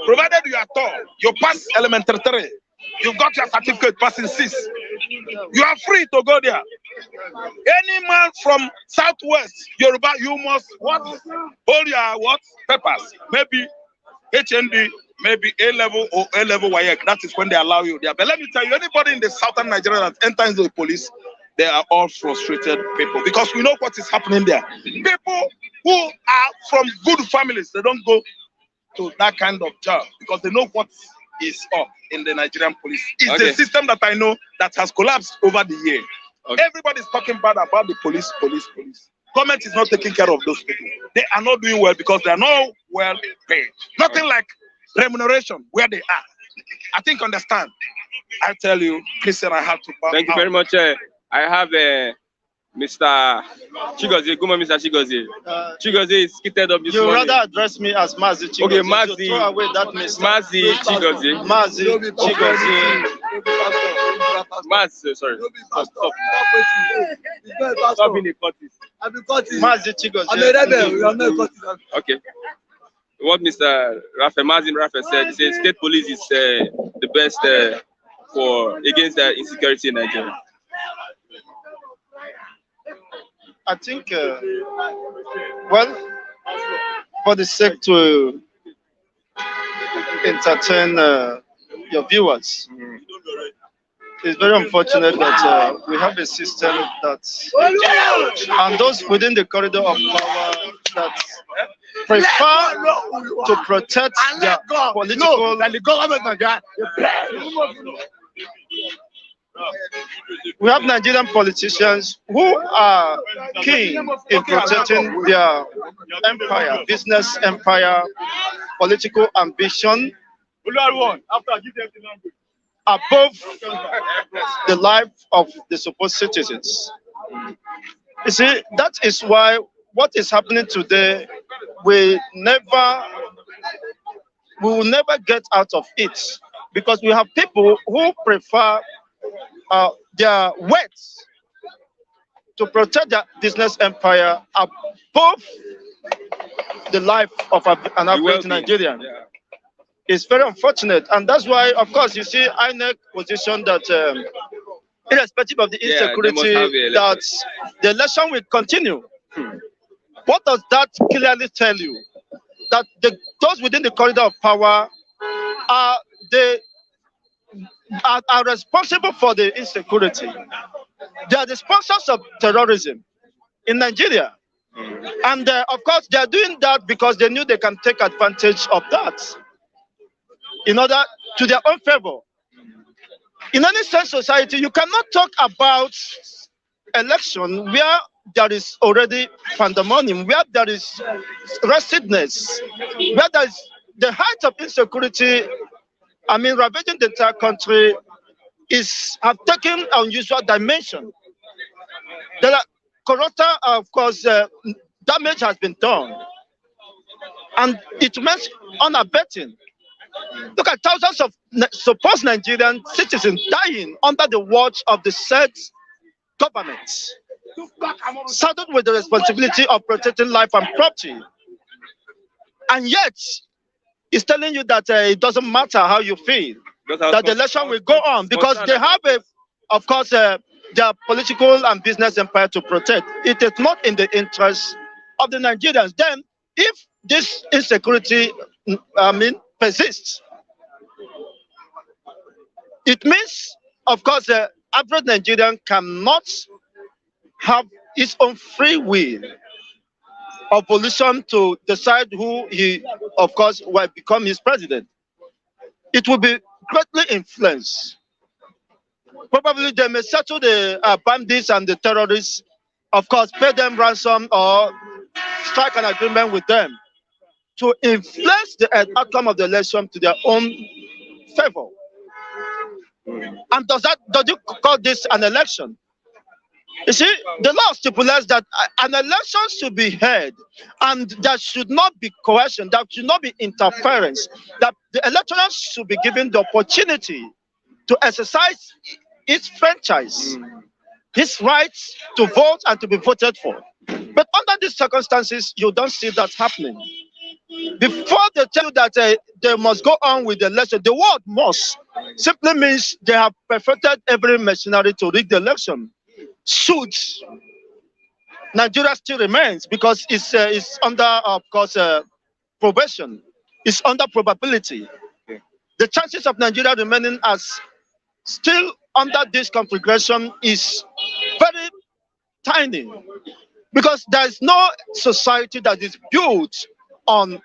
Provided you are tall, you pass elementary 3, you've got your certificate passing 6. You are free to go there. Any man from Southwest Yoruba, you must hold your papers. Maybe HND, maybe A-level or A-level WAEC. That is when they allow you there. But let me tell you, anybody in the southern Nigeria that enters into the police, they are all frustrated people because we know what is happening there. People who are from good families, they don't go to that kind of job because they know what is up in the Nigerian police. It's the system that I know that has collapsed over the year. Everybody's talking bad about the police. Government is not taking care of those people. They are not doing well because they are not well paid. Nothing like remuneration where they are. I think understand. I tell you, Christian, I have to bow. Thank you very much. I have Mr. Chigozie. Good morning, Mr. Chigozie. Chigozie is seated up this morning. You rather address me as Mazi Chigozie. Okay, Mazi. Throw away that Mr. Mazi Chigozie. Mazi Chigozie. Mazi, sorry. Stop being a Curtis. Mazi Chigozie. I'm a rebel. We are not Curtis. Okay. What Mr. Mazin Rafa said, he said state police is the best against the insecurity in Nigeria. I think, well, for the sake to entertain your viewers, it's very unfortunate that we have a system that, and those within the corridor of power that prefer to protect their political. We have Nigerian politicians who are keen in protecting their empire, business empire, political ambition above the life of the supposed citizens. You see, that is why what is happening today, we will never get out of it, because we have people who prefer their words to protect their business empire above the life of an average Nigerian. Yeah. It's very unfortunate, and that's why, of course, you see INEC position that irrespective of the insecurity, that the election will continue. What does that clearly tell you? That those within the corridor of power are responsible for the insecurity. They are the sponsors of terrorism in Nigeria. And of course, they are doing that because they knew they can take advantage of that in order to their own favor. In any sense society, you cannot talk about election where there is already pandemonium, where there is wretchedness, where there is the height of insecurity, ravaging the entire country, have taken unusual dimension. There are corruption, of course, damage has been done, and it remains unabating. Look at thousands of supposed Nigerian citizens dying under the watch of the said government, saddled with the responsibility of protecting life and property. And yet, it's telling you that it doesn't matter how you feel, that the election will go on because they have, of course, their political and business empire to protect. It is not in the interest of the Nigerians. Then, if this insecurity, persists, it means, of course, the average Nigerian cannot have his own free will of volition to decide who he, of course, will become his president. It will be greatly influenced. Probably they may settle the bandits and the terrorists, of course, pay them ransom or strike an agreement with them to influence the outcome of the election to their own favor. And does you call this an election? You see, the law stipulates that an election should be held, and there should not be coercion, there should not be interference, that the electorate should be given the opportunity to exercise its franchise, his rights to vote and to be voted for. But under these circumstances, you don't see that happening. Before they tell you that they must go on with the election, the word must simply means they have perfected every machinery to rig the election. Should Nigeria still remains because it's under, of course, probation, it's under probability. The chances of Nigeria remaining as still under this configuration is very tiny because there is no society that is built on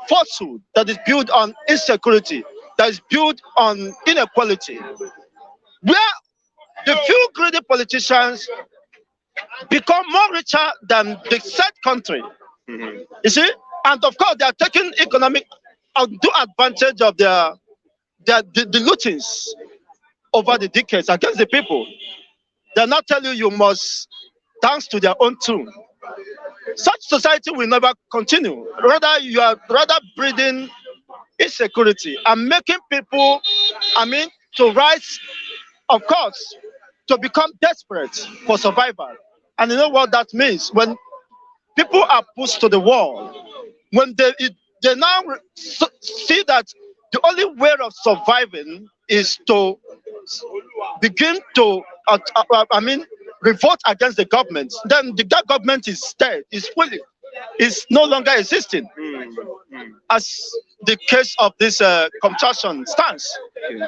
falsehood, that is built on insecurity, that is built on inequality, where the few greedy politicians become more richer than the said country. You see, and of course they are taking economic undue advantage of the lootings over the decades against the people. They not tell you must dance to their own tune. Such society will never continue. Rather, you are breeding insecurity and making people, to rise, of course, to become desperate for survival. And you know what that means? When people are pushed to the wall, when they now see that the only way of surviving is to begin to, revolt against the government, then the government is dead, is no longer existing, as the case of this contraction stands.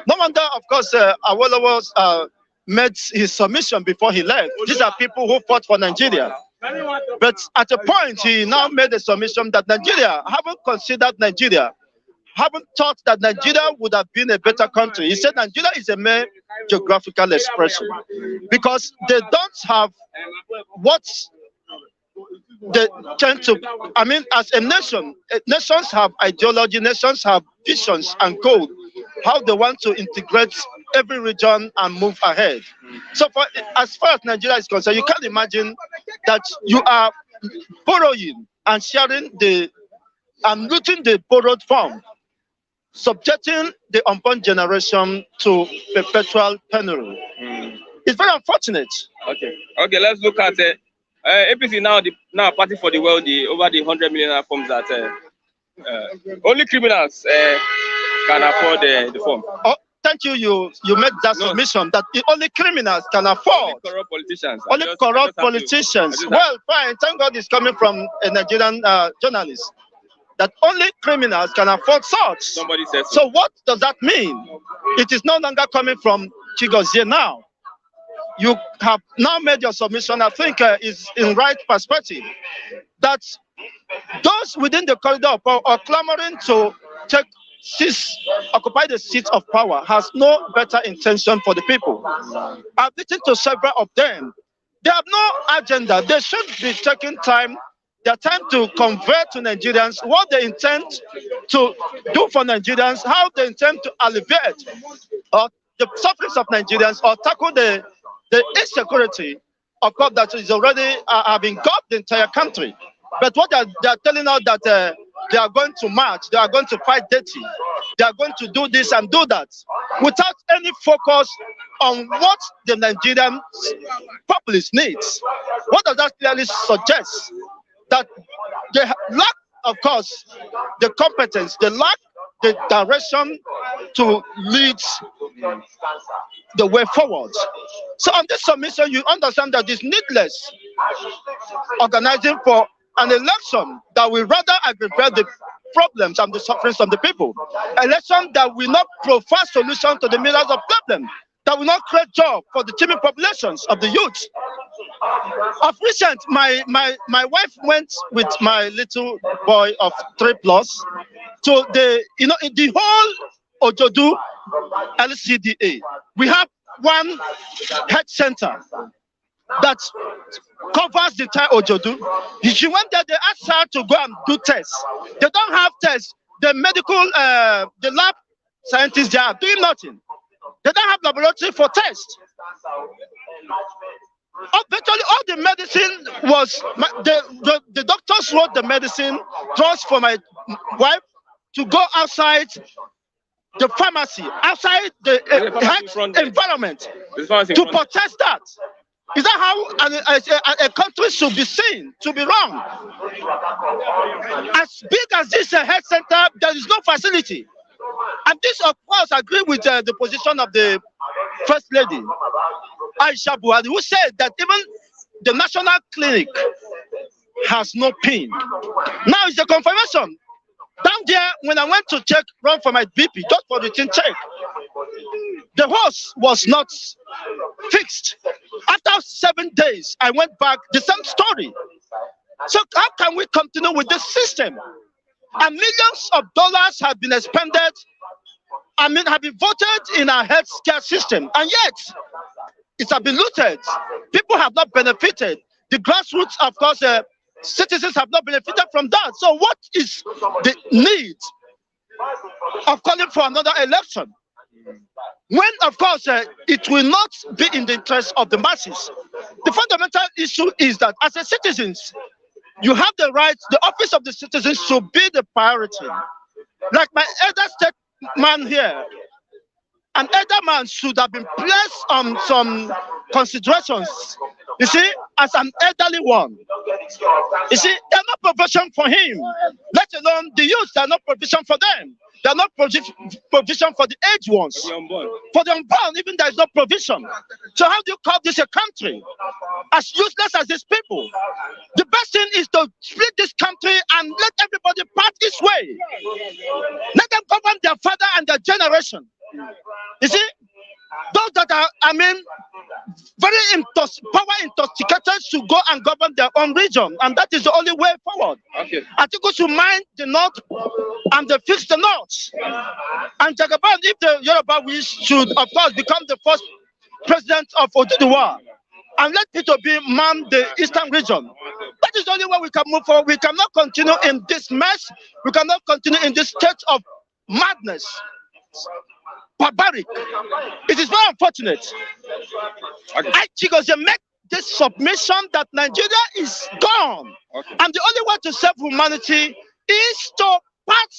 No wonder, of course, Awolowo made his submission before he left. These are people who fought for Nigeria. But at a point, he now made a submission that Nigeria, haven't considered Nigeria, haven't thought that Nigeria would have been a better country. He said Nigeria is a mere geographical expression because they don't have what they tend to, as a nation, nations have ideology, nations have visions and goals, how they want to integrate every region and move ahead. So as far as Nigeria is concerned, you can't imagine that you are borrowing and sharing and looting the borrowed form, subjecting the unborn generation to perpetual penury. It's very unfortunate. Okay. Let's look at APC now party for the wealthy over the 100 million forms that only criminals can afford the form. Oh, thank you. You made that submission that only criminals can afford. Only corrupt politicians. Only corrupt politicians. Well, fine. Thank God it's coming from a Nigerian journalist. That only criminals can afford such. Somebody says so. What does that mean? It is no longer coming from Chigozie now. You have now made your submission, I think, is in right perspective. That those within the corridor of power are clamoring to occupy the seat of power has no better intention for the people. I've listened to several of them. They have no agenda. They should be taking time, their time to convey to Nigerians what they intend to do for Nigerians, how they intend to alleviate the sufferings of Nigerians or tackle the insecurity, of course, that is already having got the entire country. But what they are telling us that they are going to march, they are going to fight dirty, they are going to do this and do that, without any focus on what the Nigerian populace needs. What does that clearly suggest? That they lack, of course, the competence, they lack the direction to lead the way forward. So on this submission, you understand that it's needless organizing for an election that will rather aggravate the problems and the sufferings of the people. Election that will not provide solution to the millions of problems, that will not create job for the teeming populations of the youth. Of recent, my wife went with my little boy of 3+ to the whole Ojodu LCDA. We have one health center that covers the entire Ojodu. She went there, they asked her to go and do tests. They don't have tests. The medical, the lab scientists, they are doing nothing. They don't have laboratory for tests. Virtually all the medicine was, the doctors wrote the medicine just for my wife to go outside the pharmacy, outside the health environment to protest that. Is that how a country should be seen, to be wrong? As big as this health center, there is no facility. And this, of course, I agree with the position of the First Lady, Aisha Buhari, who said that even the National Clinic has no PIN. Now it's a confirmation. Down there, when I went to run for my BP, just for routine check, the horse was not fixed. After 7 days, I went back, the same story. So how can we continue with this system? And millions of dollars have been expended, have been voted in our health care system, and yet it has been looted. People have not benefited. The grassroots, of course, citizens have not benefited from that. So what is the need of calling for another election? When, of course, it will not be in the interest of the masses. The fundamental issue is that as a citizens, you have the right, the office of the citizens should be the priority. Like my elder statesman here, an elder man should have been placed on some considerations, you see, as an elderly one. You see, there's no provision for him, let alone the youth, there's no provision for them. There's no provision for the aged ones. For the unborn, even there is no provision. So how do you call this a country? As useless as these people. The best thing is to split this country and let everybody part its way. Let them govern their father and their generation. You see, those that are, very power intoxicated should go and govern their own region, and that is the only way forward. Okay. I think we should mind the north and they fix the north. And Jagaban, if the Yoruba wish, should of course become the first president of Oduduwa, and let Peter be man the eastern region. That is the only way we can move forward. We cannot continue in this mess. We cannot continue in this state of madness. Barbaric. It is very unfortunate. Okay. I make this submission that Nigeria is gone. Okay. And the only way to save humanity is to part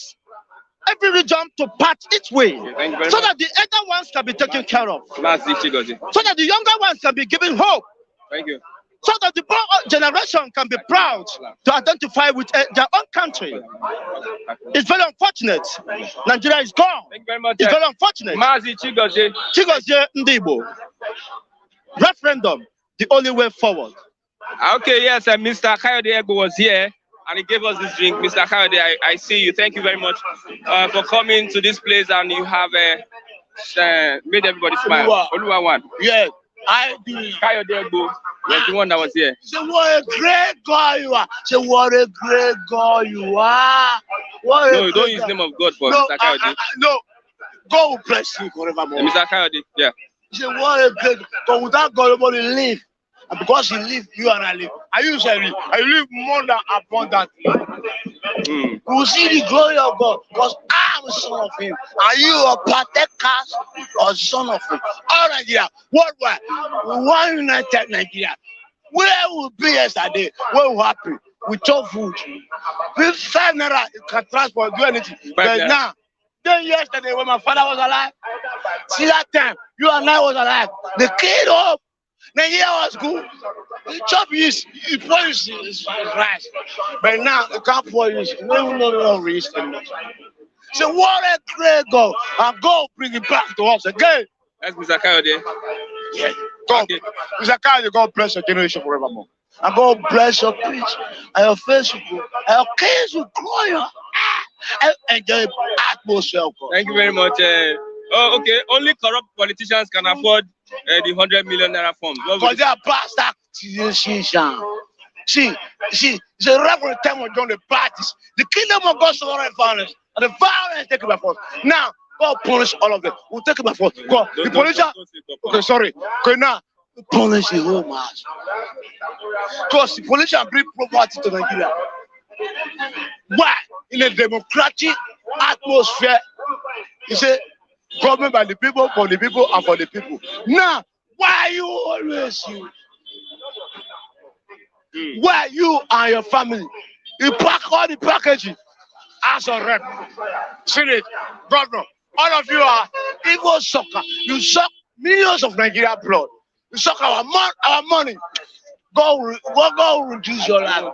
every region to part its way. Okay, so that the elder ones can be taken care of. So that the younger ones can be given hope. Thank you. So that the born generation can be proud to identify with their own country. It's very unfortunate. Nigeria is gone. Thank you very much. It's very unfortunate. Chigozie Ndibo. Referendum, the only way forward. Okay, yes, Mr. Kayode Egbo was here and he gave us this drink. Mr. Kayode, I see you. Thank you very much for coming to this place, and you have made everybody smile. Oluwa one. Yes, I do. Kayode Egbo was the one that was here. Say, what a great God you are. Say, what a great God you are. No, don't use the name of God for Mr. Kayode. No, God will bless you forevermore. Mr. Kayode, yeah. Say, what a great God. Without God, nobody live. And because he live, you and I live. And you shall live. And you live more than abundantly. You will see the glory of God. Because I am a son of him. And you are partakers or son of him. All Nigeria, worldwide, one united Nigeria. Where we be yesterday? Where we happy? We chop food. With 5 naira, you can transport, do anything. But now, then yesterday when my father was alive, see that time, you and I was alive. The kid up, Nigeria was good. The chop is, you polish is rice. But now, you can't polish. You don't know risk anymore. So what a great God. And God bring it back to us again. That's Mr. Kayode. Yeah. God, Mr. Kayode, God bless your generation forevermore. And God bless your peace. And your face will grow. And your kids will grow your and enjoy atmosphere of God. Thank you very much. Oh, okay. Only corrupt politicians can afford the 100 million naira funds. Because they are bastard. See, it's a reverend time we join the parties. The kingdom of God shall not violence. And the violence taken by force. Now, God punish all of them. We'll take it by force. God, the politician. Okay, sorry. Okay, now, punish the whole mass. Because the politician bring poverty to Nigeria. Why? In a democratic atmosphere, you say, government by the people, for the people, and for the people. Now, why you always you? Why you and your family? You pack all the packaging as a rep, Senate, governor. All of you are evil sucker. You suck millions of Nigeria blood. You suck our money. God will reduce your life.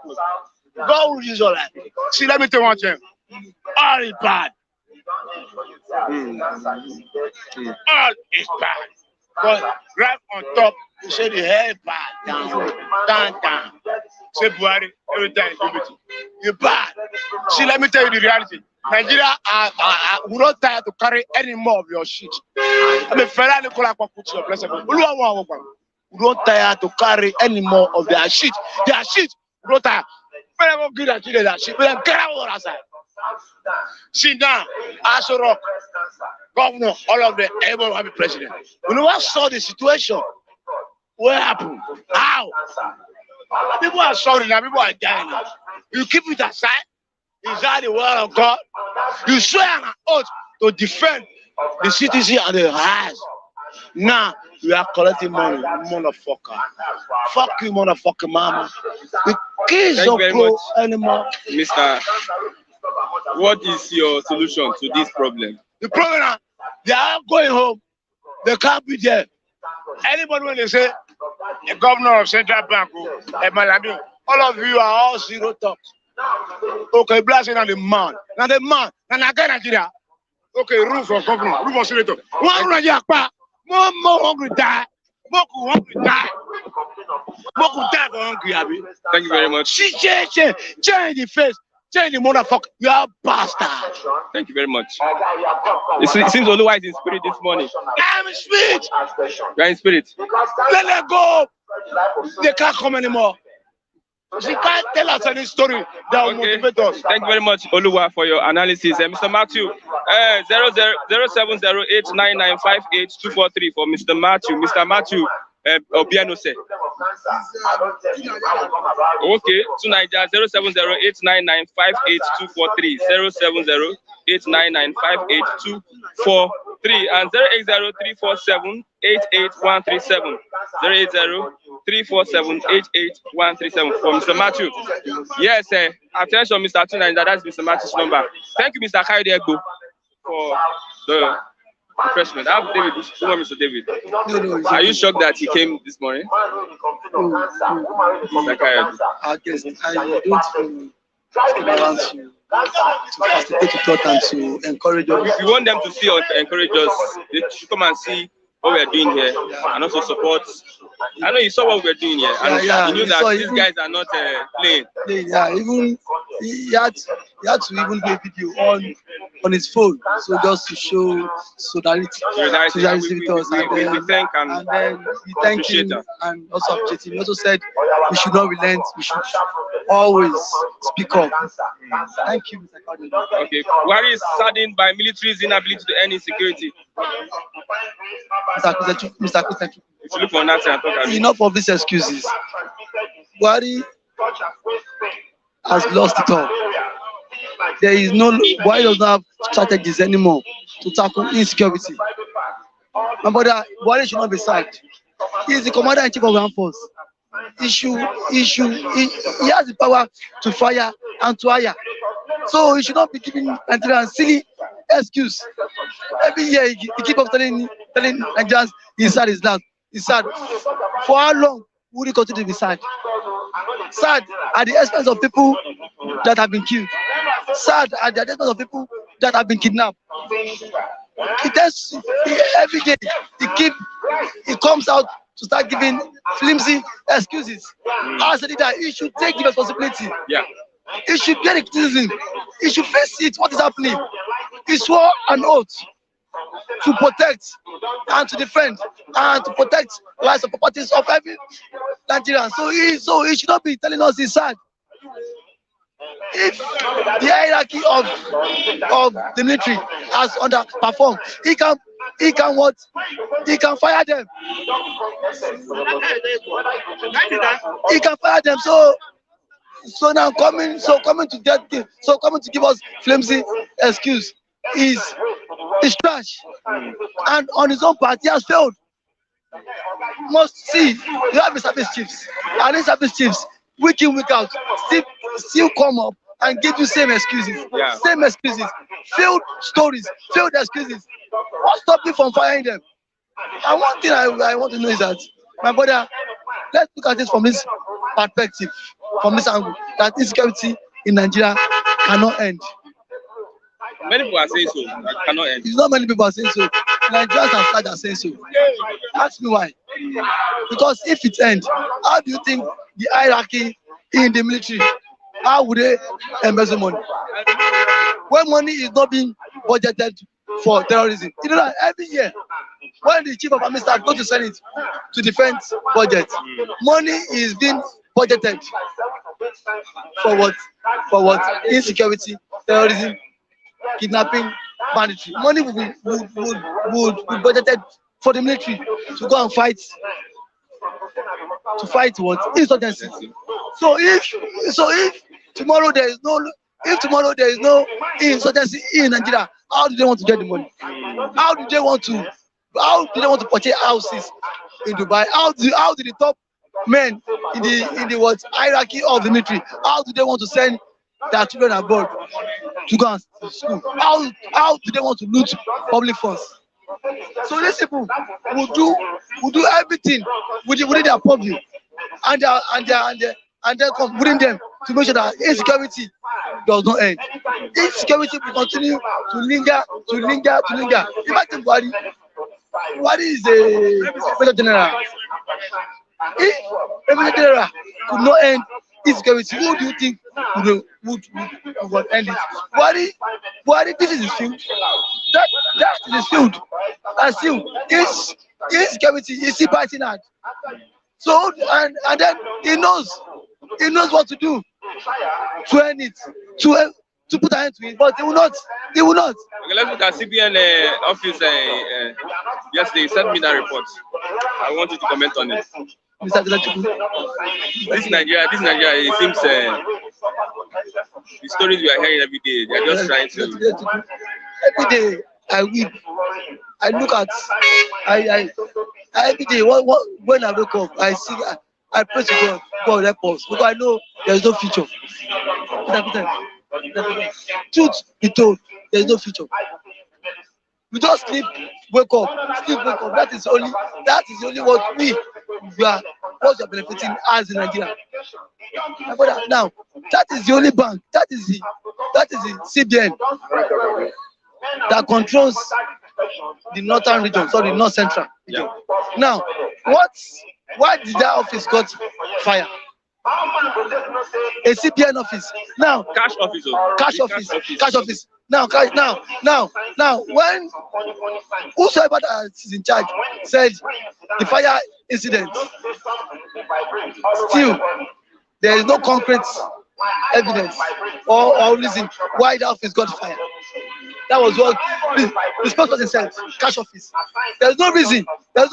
God will reduce your life. See, let me tell you one thing. All is bad. All is bad. But right on top, you say the hair bad. Down. Say Buhari, every time you're bad. See, let me tell you the reality. Nigeria we're not tired to carry any more of your shit. I mean, Ferrari Nicola put your blessing. We don't tired to carry any more of their shit. Their shit, we don't tired. We don't give that shit. We don't get out outside. See now, Aso Rock, governor, all of them, everyone will be president. We never saw the situation. What happened? How? People are sorry now, people are dying now. You keep it aside. Is that the word of God? You swear an oath to defend the citizen and the eyes. Now you are collecting money, motherfucker. Fuck you, motherfucker, mama. The kids don't grow anymore. Mr. What is your solution to this problem? The problem is they are going home. They can't be there. Anybody when they say the governor of Central Bank, all of you are all zero talks. Okay, blasting on the man. Now the man, and again Nigeria. Okay, rule for governor, rule for senator. One Nigeria, more hungry die. More hungry die. More die for hungry, Abi. Thank you very much. Change the face. Change the motherfucker. You are bastard. Thank you very much. It seems Oluwa is in spirit this morning. I'm in spirit. You are in spirit. Let them go. They can't come anymore. She can't tell us any story that will motivate us. Thank you very much, Oluwa, for your analysis. Mr. Matthew, 07089958 for Mr. Matthew. Mr. Matthew Obiano said. Okay, to Nigeria 07089958243, 07089958243, and 08034788137, 08034788137 for Mr. Matthew. Yes, attention, Mr. 290, that's Mr. Matthew's number. Thank you, Mr. Kayode Egbo, for the refreshment. I have David. Good morning, Mr. David. No, are you shocked that he came this morning? Mr. Kayode. I guess I don't stick around to facilitate the thought and to encourage us. We want them to see us, encourage us. They should come and see what we're doing here, and also support. I know you saw what we're doing here, and you knew that these guys are not playing. Yeah, even he had to even do a video on his phone, so just to show solidarity with us. We thank and then we thank him and also appreciate him. He also said we should not relent, we should always speak up. Thank you, Mr. Kayode. Okay, Buhari is saddened by military's inability to end insecurity. Mr. Christian. should look for nothing and talk about it. Enough of these excuses. Buhari has lost it all. There is no, Buhari does not have strategies anymore to tackle insecurity. My brother, Buhari should not be sacked. He is the commander-in-chief of the armed force. He has the power to fire and to hire. So he should not be giving Nigerians silly excuse. Every year he keep on telling Nigerians he's sad, he's loud. He's sad. For how long would he continue to be sad? Sad at the expense of people that have been killed. Sad at the expense of people that have been kidnapped. Every day he comes out to start giving flimsy excuses. As a leader, he should take the responsibility. Yeah. He should bear the criticism. He should face it. What is happening? He swore an oath to protect and to defend and to protect lives and properties of every Nigerian. So he should not be telling us he's sad. If the hierarchy of the military has underperformed, he can fire them. He can fire them. So now coming to give us flimsy excuse is trash. And on his own part, he has failed. Must see, you have the service chiefs, and these service chiefs, week in, week out, still come up and give you same excuses. Yeah. Same excuses. Failed stories, failed excuses. What stopped you from firing them? And one thing I want to know is that, my brother, let's look at this from this perspective, from this angle, that insecurity in Nigeria cannot end. Many people are saying so. That cannot end. It's not many people are saying so. Nigerians and flags are saying so. Ask me why. Because if it ends, how do you think the hierarchy in the military, how would they embezzle money? When money is not being budgeted for terrorism, you know that every year, when the chief of army staff goes to Senate to defend budget, money is being budgeted for what? For what? Insecurity, terrorism, kidnapping, banditry. Money would be budgeted for the military to go and fight. To fight what? Insurgency. So if tomorrow there is no insurgency in Nigeria, how do they want to get the money? How do they want to purchase houses in Dubai? How do the top men in the what hierarchy of the military, how do they want to send their children abroad to go and school? How do they want to loot public funds? So these people will do everything within their purview, and then come within them to make sure that insecurity does not end. Insecurity will continue to linger. Imagine Buhari is a major general. If a major general could not end insecurity, who do you think would end it? Buhari, this is his field. That is his field. And still, insecurity is still biting hard. So and then he knows what to do to end it, to put an end to it, but he will not. Okay, let's look at CBN office yesterday. He sent me that report. I want you to comment on it. This Nigeria, it seems the stories we are hearing every day, they are just trying to. Every day I weep. I look at every day when I wake up, I pray to God help us, because I know there is no future. Truth be told, there is no future. We just sleep, wake up. That is only what we are benefiting as in Nigeria. Now, that is the only bank. That is the CBN that controls the northern region, sorry, north central region. Yeah. Now, why did that office got fire? A CBN office. Now, cash office. Now, when whosoever that is in charge said the fire incident, still there is no concrete evidence or reason why the office got fire. That was what the spokesperson said. Cash office. There's no reason. There's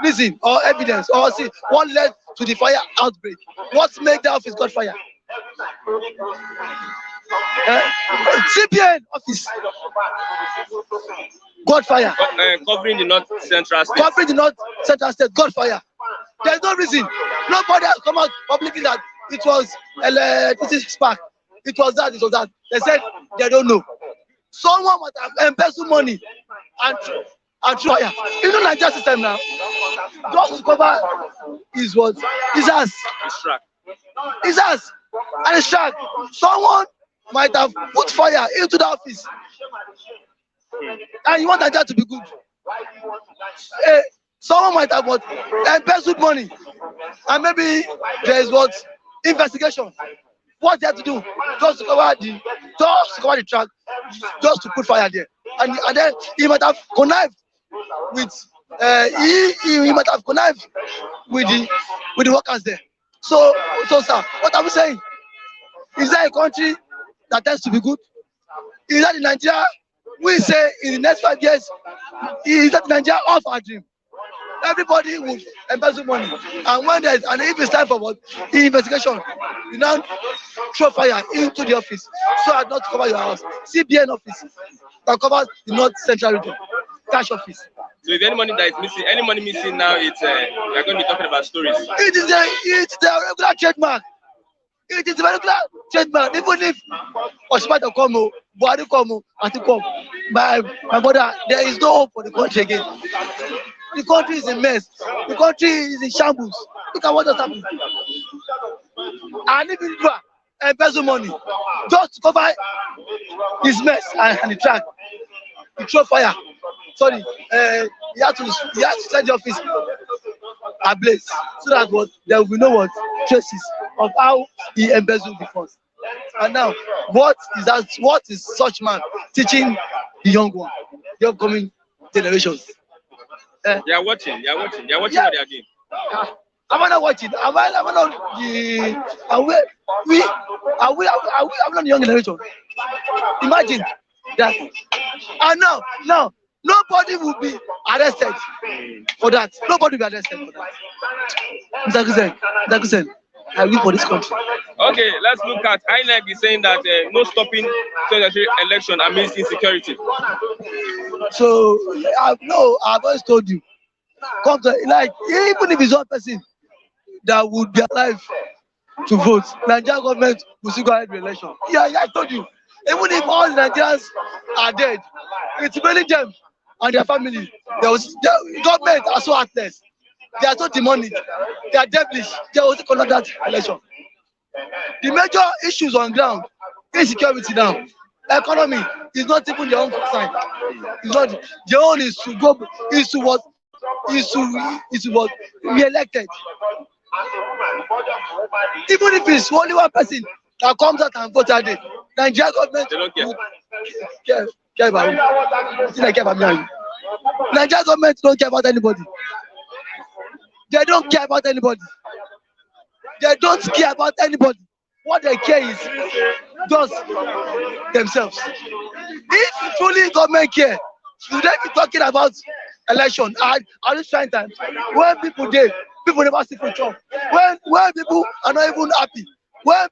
reason or evidence or see what led to the fire outbreak? What made the office got fire? CBN office got fire. Covering the North Central State. Covering the North Central State got fire. There's no reason. Nobody has come out publicly that it was electricity spark. It was that. They said they don't know. Someone might have embezzled money and fire. You know Nigeria system now. Just to cover is what? His ass. His ass. And it's track. Someone might have put fire into the office. And you want Nigeria to be good. Someone might have what? Embezzled money. And maybe there is what? Investigation. What they have to do? Just to cover the track, just to put fire there. And then he might have connived with he might have connived with the workers there. So sir, what are we saying? Is there a country that tends to be good? Is that in Nigeria? We say in the next 5 years, is that Nigeria off our dream? Everybody will embezzle money, and when there's and if it's time for what the investigation, you now throw fire into the office so as not to cover your house. CBN office that covers the North Central region, cash office. So if any money that is missing, any money missing now, it's we're going to be talking about stories. It's the regular trademark. It is the regular trademark. Even if Oshimata come, Buhari come, Ati come, my brother, there is no hope for the country again. The country is a mess. The country is in shambles. Look at what just happened. And even embezzle money just to cover his mess and the track. He throw fire. Sorry, he had to set the office ablaze so that what there will be no what traces of how he embezzled the funds. And now, what is that? What is such man teaching the young one, the upcoming generations? They are watching. They are watching what they are doing. Am I not watching? Am I not the? Are we not the young generation? Imagine that. And now, nobody will be arrested for that. Nobody will be arrested for that. Mr. Kusen, I will for this country. Okay, let's look at INEC is saying that no stopping 2023 election amidst insecurity. So I've always told you, come to like even if it's one person that would be alive to vote, Nigerian government will still go ahead with election. Yeah, I told you. Even if all the Nigerians are dead, it's mainly them and their family. The government are so heartless. They are so demonic. They are devilish. They will conduct that election. The major issues on ground, insecurity now, economy is not even their own concern. It's not their own is to go is to what re-elected. Even if it's only one person that comes out and votes that day, Nigeria government don't care about it. Nigeria government don't care about anybody. They don't care about anybody. They don't care about anybody. What they care is just themselves. If truly government care, should they be talking about election at this trying time when people never see for job, when people are not even happy, when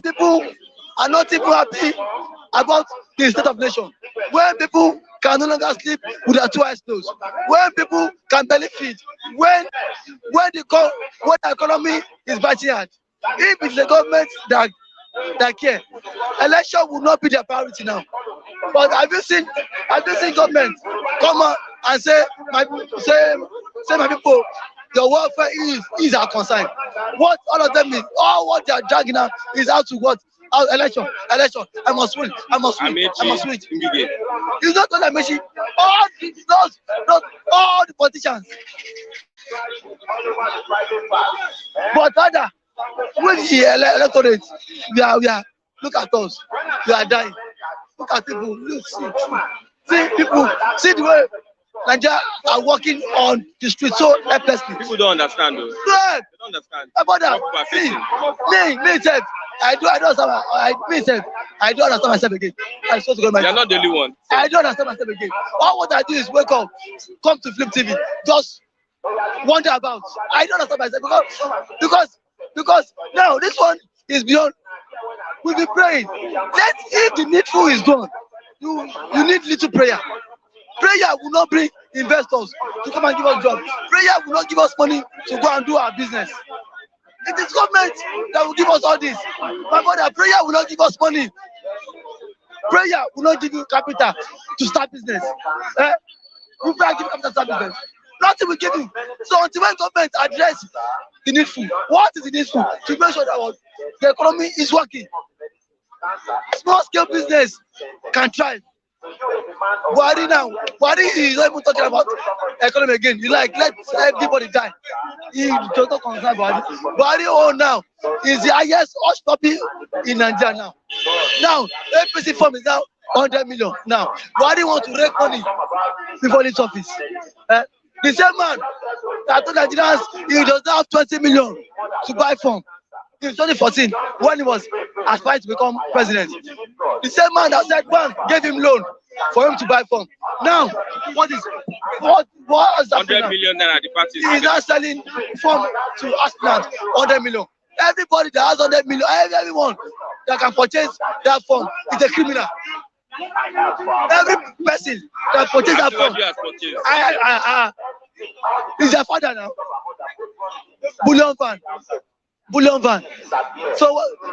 people are not even happy about the state of nation, when people can no longer sleep with their 2 eyes closed, when people can barely feed, when the economy is biting hard. If it's the government that care, election will not be their priority now. But have you seen government come out and say my people, your welfare is our concern? What all of them mean? All what they are dragging out is out to what? Election. I must win. It's not only Amechi. All the politicians. But rather, with the electorate, we are. Look at us. We are dying. Look at people. See people. See the way Nigeria are walking on the street so helplessly. People don't understand though. They don't understand. About that. Me, myself. I do myself. I don't understand myself again. I swear to God, You're not the only one. I don't understand myself again. All what I do is wake up, come to Flip TV, just wonder about. I don't understand myself because now this one is beyond. We'll be praying. If the needful is gone, you need little prayer. Prayer will not bring investors to come and give us jobs. Prayer will not give us money to go and do our business. It is government that will give us all this. My brother, prayer will not give us money. Prayer will not give you capital to start business. You prayer give capital to start business. Nothing will give you. So until when government address the needful, what is the needful? To make sure that the economy is working. Small scale business can thrive. Buhari is not even talking about economy again. You let everybody die. He does not concern Buhari. Buhari now is the highest hush puppy in Nigeria now. Now, APC form is now 100 million. Now, Buhari wants to raise money before this office. The same man that told Nigerians he does not have 20 million to buy form. In 2014, when he was aspiring to become president, the same man that said bank gave him loan for him to buy form. Now, what is that? 100 million naira the party. He is now selling form to aspirants 100 million. Everybody that has 100 million, everyone that can purchase that form is a criminal. Every person that purchases that form, is their father now. Bullion van. So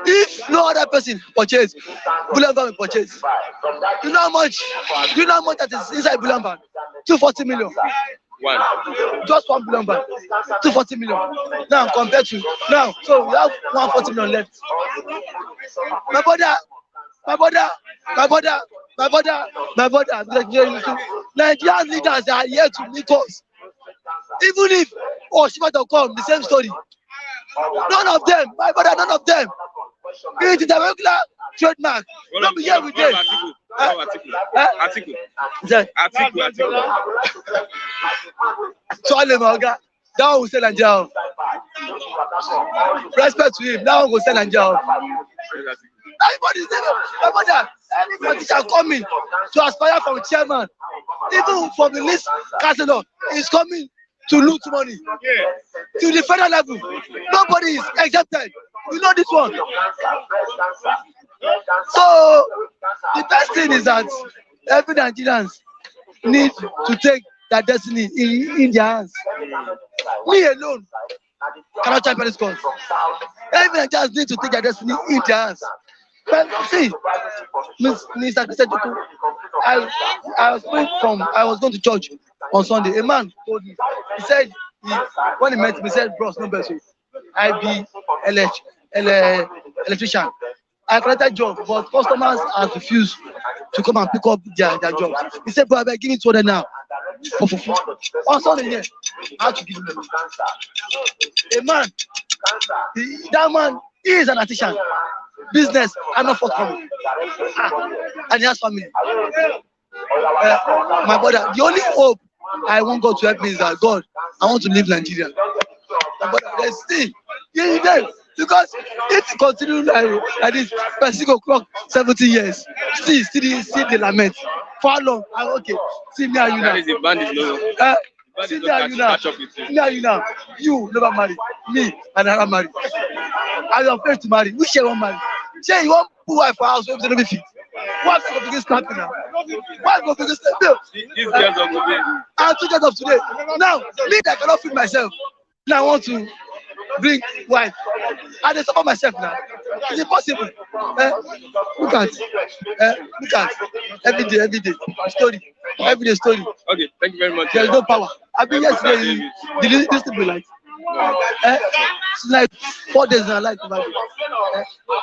if no other person purchase, bullion van will purchase. You know how much that is inside bullion van? 240 million. Just one bullion van. 240 million. Now compared to now, so we have 140 million left. My brother. Nigerian leaders are here to meet us. Even if Shiva.com, the same story. None of them, my brother, none of them. It is a regular trademark. Don't be here with them. Article. So that one will sell Nigeria. Respect to him. That one will sell Nigeria. Everybody's there. My brother, any politician coming to aspire for a chairman, even from the list councillor, is coming to loot money to the federal level. Nobody is exempted. You know this one. So the best thing is that every Nigerians need to take their destiny in their hands. We alone cannot champion this cause. Every Nigerians need to take their destiny in their hands. But see, Mr. Christian, I was going to church on Sunday. A man told me, he said, when he met me, he said, bros, no better. I be electrician. I collected job, but customers have refused to come and pick up their jobs. He said, bro, I give it to them now. On Sunday, yeah, I have to give him money. A man, that man is an artisan. Business, I'm not forthcoming. And he has family. My brother, the only hope I want God to help me is that God, I want to leave Nigeria. But there's still, because if you continue like this, by 6 o'clock, 70 years, still the lament. For how long? Okay, see me and you now. See me and you now. You never marry. Me, and I never marry. I am afraid to marry. Which one marry? Say you want to wife for house, don't be fit. What's going to be snapping now? What's going to be snapping? These girls of today. I'm 2 girls of today. Now, me that cannot feed myself. Now I want to bring wife. I just support myself now. It's impossible. Look at every day story. Everyday story. Okay, thank you very much. There's no power. I've been yesterday. Did this to be like? It's like 4 days now, like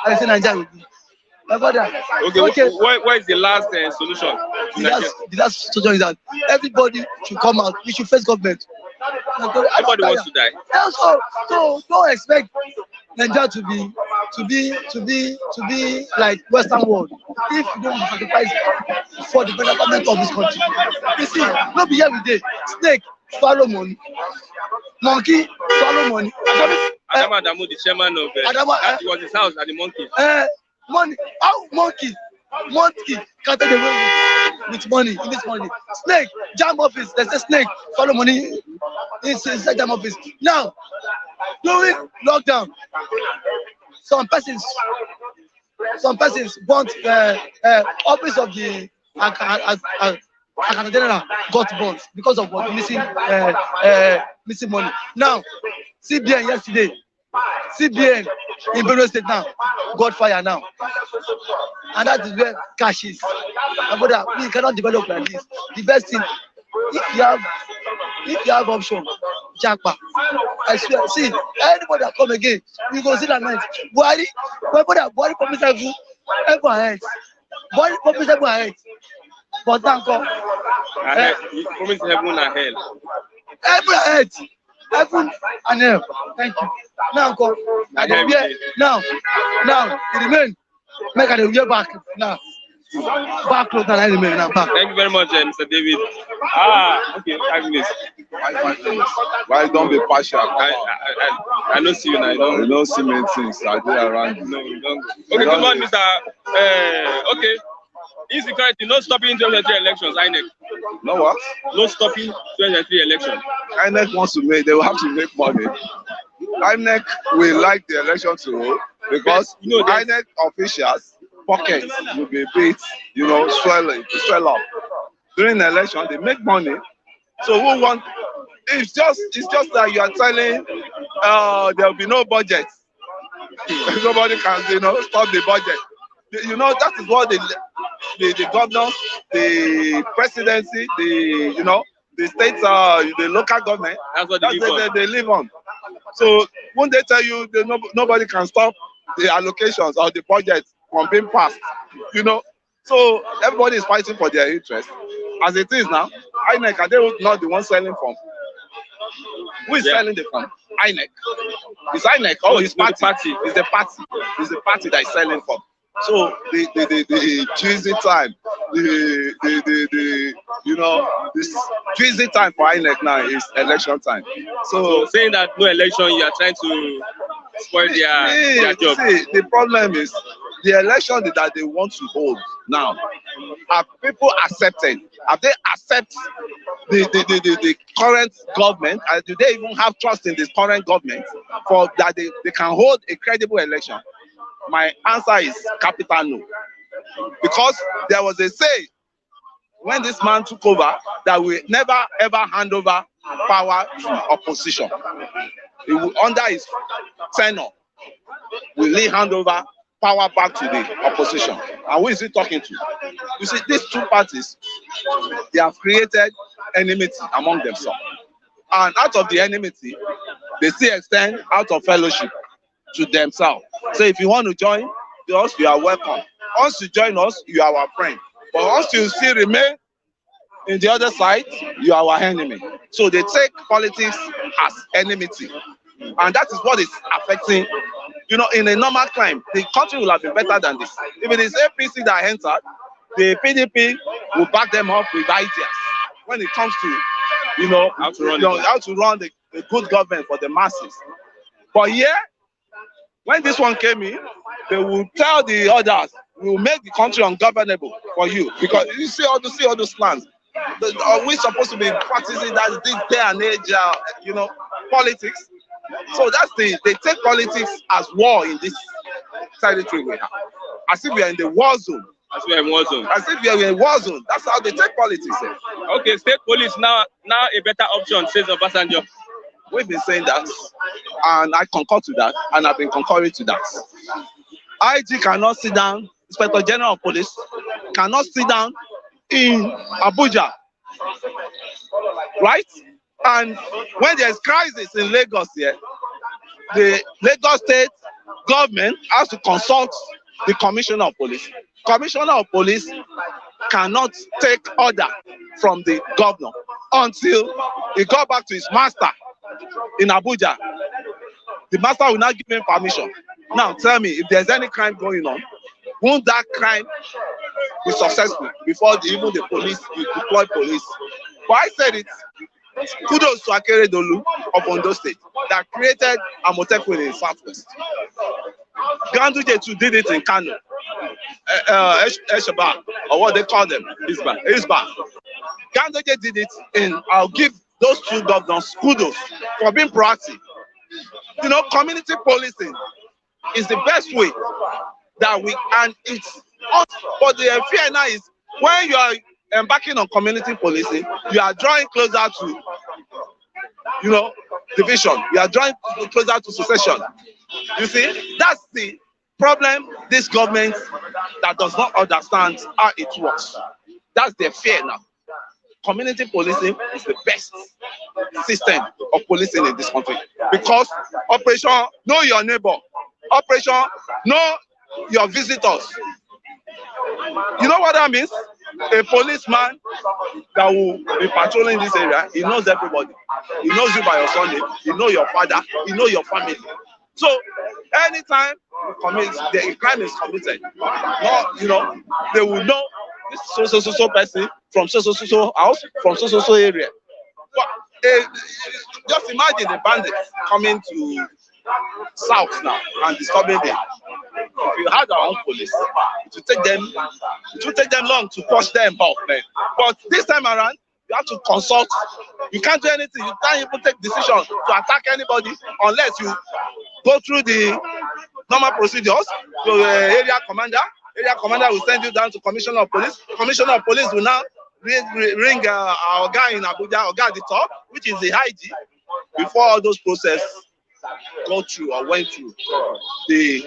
I say Nigeria with me. My brother. Okay. What is the last solution? The last solution is that everybody should come out. We should face government. Everybody wants to die. So don't expect Nigeria to be like Western world. If you don't sacrifice for the development of this country, you see, no be here with day. Snake swallow money, monkey swallow money. Adamu, the chairman of was his house at the monkey. Money. How monkey can take away with money in this money? Snake, jam office. There's a snake. Follow money inside jam office. Now, during lockdown, some persons want office of the Accountant General got bonds because of what missing money. Now, CBN yesterday, CBN in Benue State now got fire now, and that is where cash is. And brother, we cannot develop like this. The best thing, if you have option, jackpot. I swear, see, anybody that come again, we go see that night. Buhari promise everyone ahead. Buhari promise everyone ahead. But thank God. You promise heaven and hell. Heaven ahead. Heaven and hell. Thank you. Now God. Now, it remain. Make a year back now. Back close now, remain now. Back. Thank you very much, Mr. David. Okay, 5 minutes. Why don't be partial? I don't see you now. You don't see many things. I do around you. No, you don't. Okay, good morning, Mr. Okay. Insecurity, no stopping 2023 elections, INEC. No what? No stopping 2023 elections. INEC wants to make, they will have to make money. INEC will like the election to hold because INEC officials' pockets will be big, swell up. During the election, they make money. So who want? It's just that you are telling there will be no budget. Nobody can, stop the budget. That is what the governors, the presidency, the states, the local government, that's what they live on. So when they tell you nobody can stop the allocations or the budget from being passed, so everybody is fighting for their interest. As it is now, INEC, are they not the ones selling form? Who is selling the form? INEC. It's INEC. Oh, it's party. It's the party. It's the party that is selling form. So the choosing time, this choosing time for INEC now is election time. So saying that no election, you are trying to spoil their job. See, the problem is the election that they want to hold now. Are people accepted? Have they accept the current government? And do they even have trust in this current government for that they can hold a credible election? My answer is capital no. Because there was a say when this man took over that we never ever hand over power to opposition. Under his tenure, will he hand over power back to the opposition? And who is he talking to? You see, these two parties, they have created enmity among themselves. And out of the enmity, they still extend out of fellowship to themselves. So if you want to join us, you are welcome. Once you join us, you are our friend. But once you still remain in the other side, you are our enemy. So they take politics as enmity. And that is what is affecting, in a normal time, the country will have been better than this. If it is APC that entered, the PDP will back them up with ideas when it comes to, how to run the good government for the masses. But here, when this one came in, they will tell the others, we will make the country ungovernable for you. Because you see all those plans. Are we supposed to be practicing that this day and age, politics? So that's they take politics as war in this territory we have. As if we are in the war zone. As we are in war zone. As if we are in a war zone. That's how they take politics. Okay, state police now a better option, says Obasanjo. We've been saying that, and I concur to that, and I've been concurring to that. IG cannot sit down, Inspector General of Police cannot sit down in Abuja, right? And when there's crisis in Lagos here, the Lagos state government has to consult the Commissioner of Police. Commissioner of Police cannot take order from the governor until he got back to his master in Abuja. The master will not give him permission. Now tell me, if there's any crime going on, won't that crime be successful before even the police deploy police? But I said it. Kudos to Akeredolu of Ondo State that created Amotekun in Southwest. Ganduje too did it in Kano. Eshabab, or what they call them, Isba. Ganduje did it, and I'll give those two governors kudos for being proactive. You know, community policing is the best way that we, and it's but the fear now is when you are embarking on community policing, you are drawing closer to, you know, division. You are drawing closer to secession. You see, that's the problem. This government that does not understand how it works. That's their fear now. Community policing is the best system of policing in this country because Operation Know Your Neighbor, Operation Know Your Visitors. You know what that means? A policeman that will be patrolling this area, he knows everybody. He knows you by your surname, he knows your father, he knows your family. So anytime the crime is committed, you know, they will know this so person from so house, from so area. But just imagine the bandits coming to south now and disturbing them. If you had our own police, it would take them long to push them off, man. But this time around, you have to consult. You can't do anything. You can't even take decisions to attack anybody unless you go through the normal procedures. So area commander will send you down to commissioner of police. Commissioner of police will now ring our guy in Abuja, our guy at the top, which is the IG, before all those processes go through or went through. The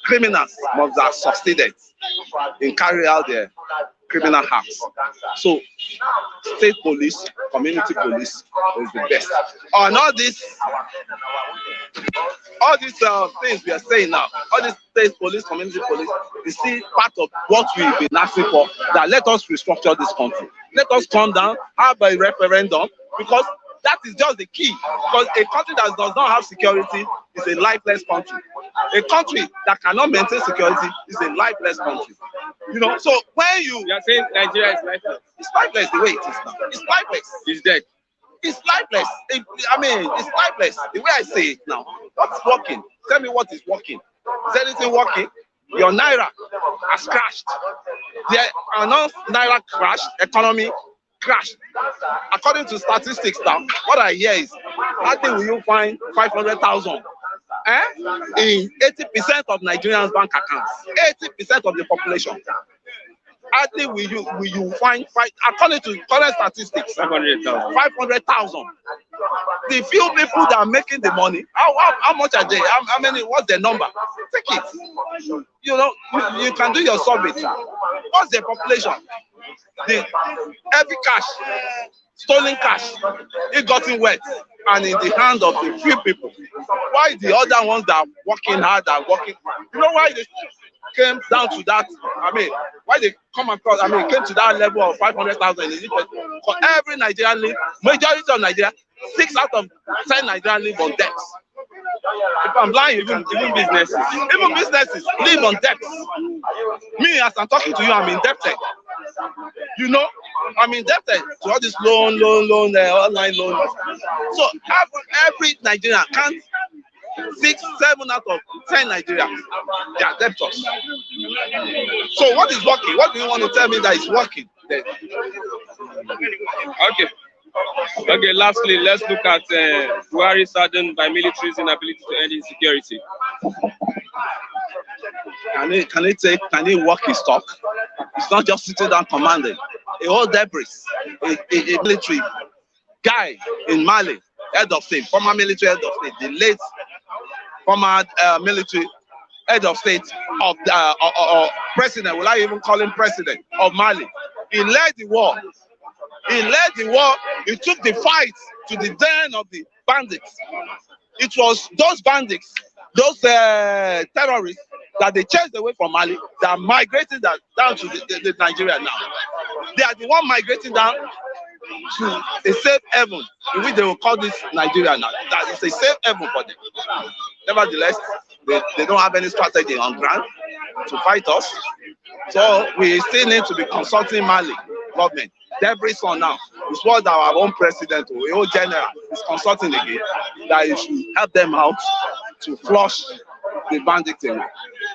criminals must have succeeded in carrying out their criminal acts. So state police, community police is the best. And all these things we are saying now, all these state police, community police, is still part of what we've been asking for, that let us restructure this country. Let us come down, have a referendum, because that is just the key. Because a country that does not have security is a lifeless country. A country that cannot maintain security is a lifeless country. You know, so when you are saying Nigeria is lifeless, it's lifeless the way it is now. It's lifeless. It's dead. It's lifeless. It's lifeless. The way I say it now. What's working? Tell me what is working. Is anything working? Your naira has crashed. The naira crashed, economy crashed. According to statistics now, what I hear is, I think will you find 500,000 in 80% of Nigerians' bank accounts, 80% of the population. I think will you find, according to current statistics, 500,000. The few people that are making the money, how much are they? How many? What's their number? Take it. You know, you can do your survey. What's their population? The heavy cash, stolen cash, it got in wet and in the hand of the few people. Why the other ones that are working hard are working? You know why they came down to that? Why they come across? Came to that level of 500,000. For every Nigerian live, majority of Nigeria, 6 out of 10 Nigerians live on debts. If I'm lying, even businesses live on debts. Me, as I'm talking to you, I'm indebted. You know, I'm indebted to all this loan, online loans. So every Nigerian can't 6, 7 out of 10 Nigerians, they are debtors. So what is working? What do you want to tell me that is working then? Okay, lastly, let's look at Buhari saddened by military's inability to end insecurity. Can he walk his talk? It's not just sitting down commanding. A whole debris, a military guy in Mali, head of state, former military head of state, the late former military head of state of or president, will I even call him president of Mali? He led the war. He took the fight to the den of the bandits. It was those bandits, those terrorists that they chased away from Mali that are migrating down to the Nigeria now. They are the one migrating down to a safe haven, in which they will call this Nigeria now. That is a safe haven for them. Nevertheless, they don't have any strategy on ground to fight us. So we still need to be consulting Mali government. Every son now is what our own president or old general is consulting again, that it should help them out to flush the bandits away.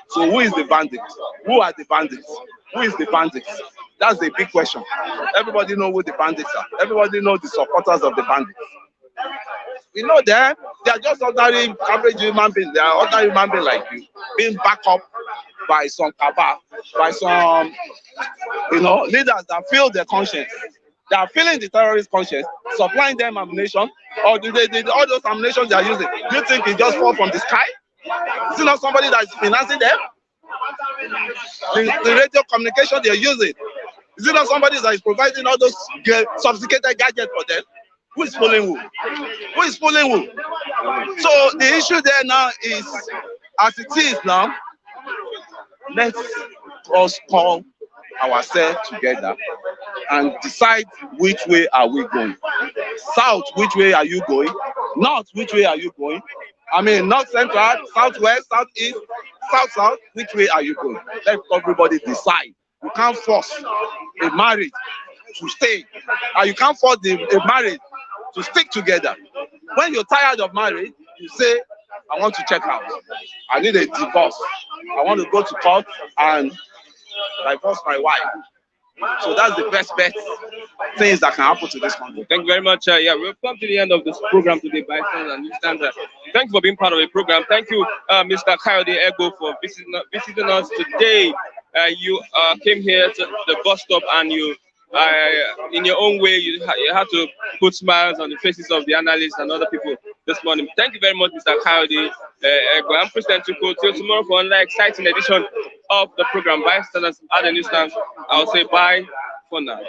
So who is the bandit? Who are the bandits? Who is the bandits? That's the big question. Everybody know who the bandits are. Everybody know the supporters of the bandits. You know them. They are just ordinary average human beings. They are ordinary human beings like you, being backed up by some cabal, by some, leaders that feel their conscience. They are feeling the terrorist conscience, supplying them ammunition, or do they all those ammunition they are using? Do you think it just fall from the sky? Is it not somebody that is financing them? The radio communication they are using, is it not somebody that is providing all those sophisticated gadgets for them? Who is fooling who? Who is fooling who? So the issue there now is, as it is now, let's us call ourselves together and decide which way are we going. South, which way are you going? North, which way are you going? I mean, north central, southwest, southeast, south, which way are you going? Let everybody decide. You can't force a marriage to stay, and you can't force a marriage to stick together. When you're tired of marriage, you say, I want to check out. I need a divorce. I want to go to court and divorce my wife. So that's the best bet things that can happen to this country. Thank you very much. Yeah, we've come to the end of this program today, bystanders and newsstanders. Thank you for being part of the program. Thank you, Mr. Kayode Ego, for visiting us today. You came here to the bus stop, and you, in your own way, you had to put smiles on the faces of the analysts and other people this morning. Thank you very much, Mr. Kayode Ego. I'm President Chuko. Till tomorrow for another exciting edition of the program, Bystanders at the Newsstands. I'll say bye for now.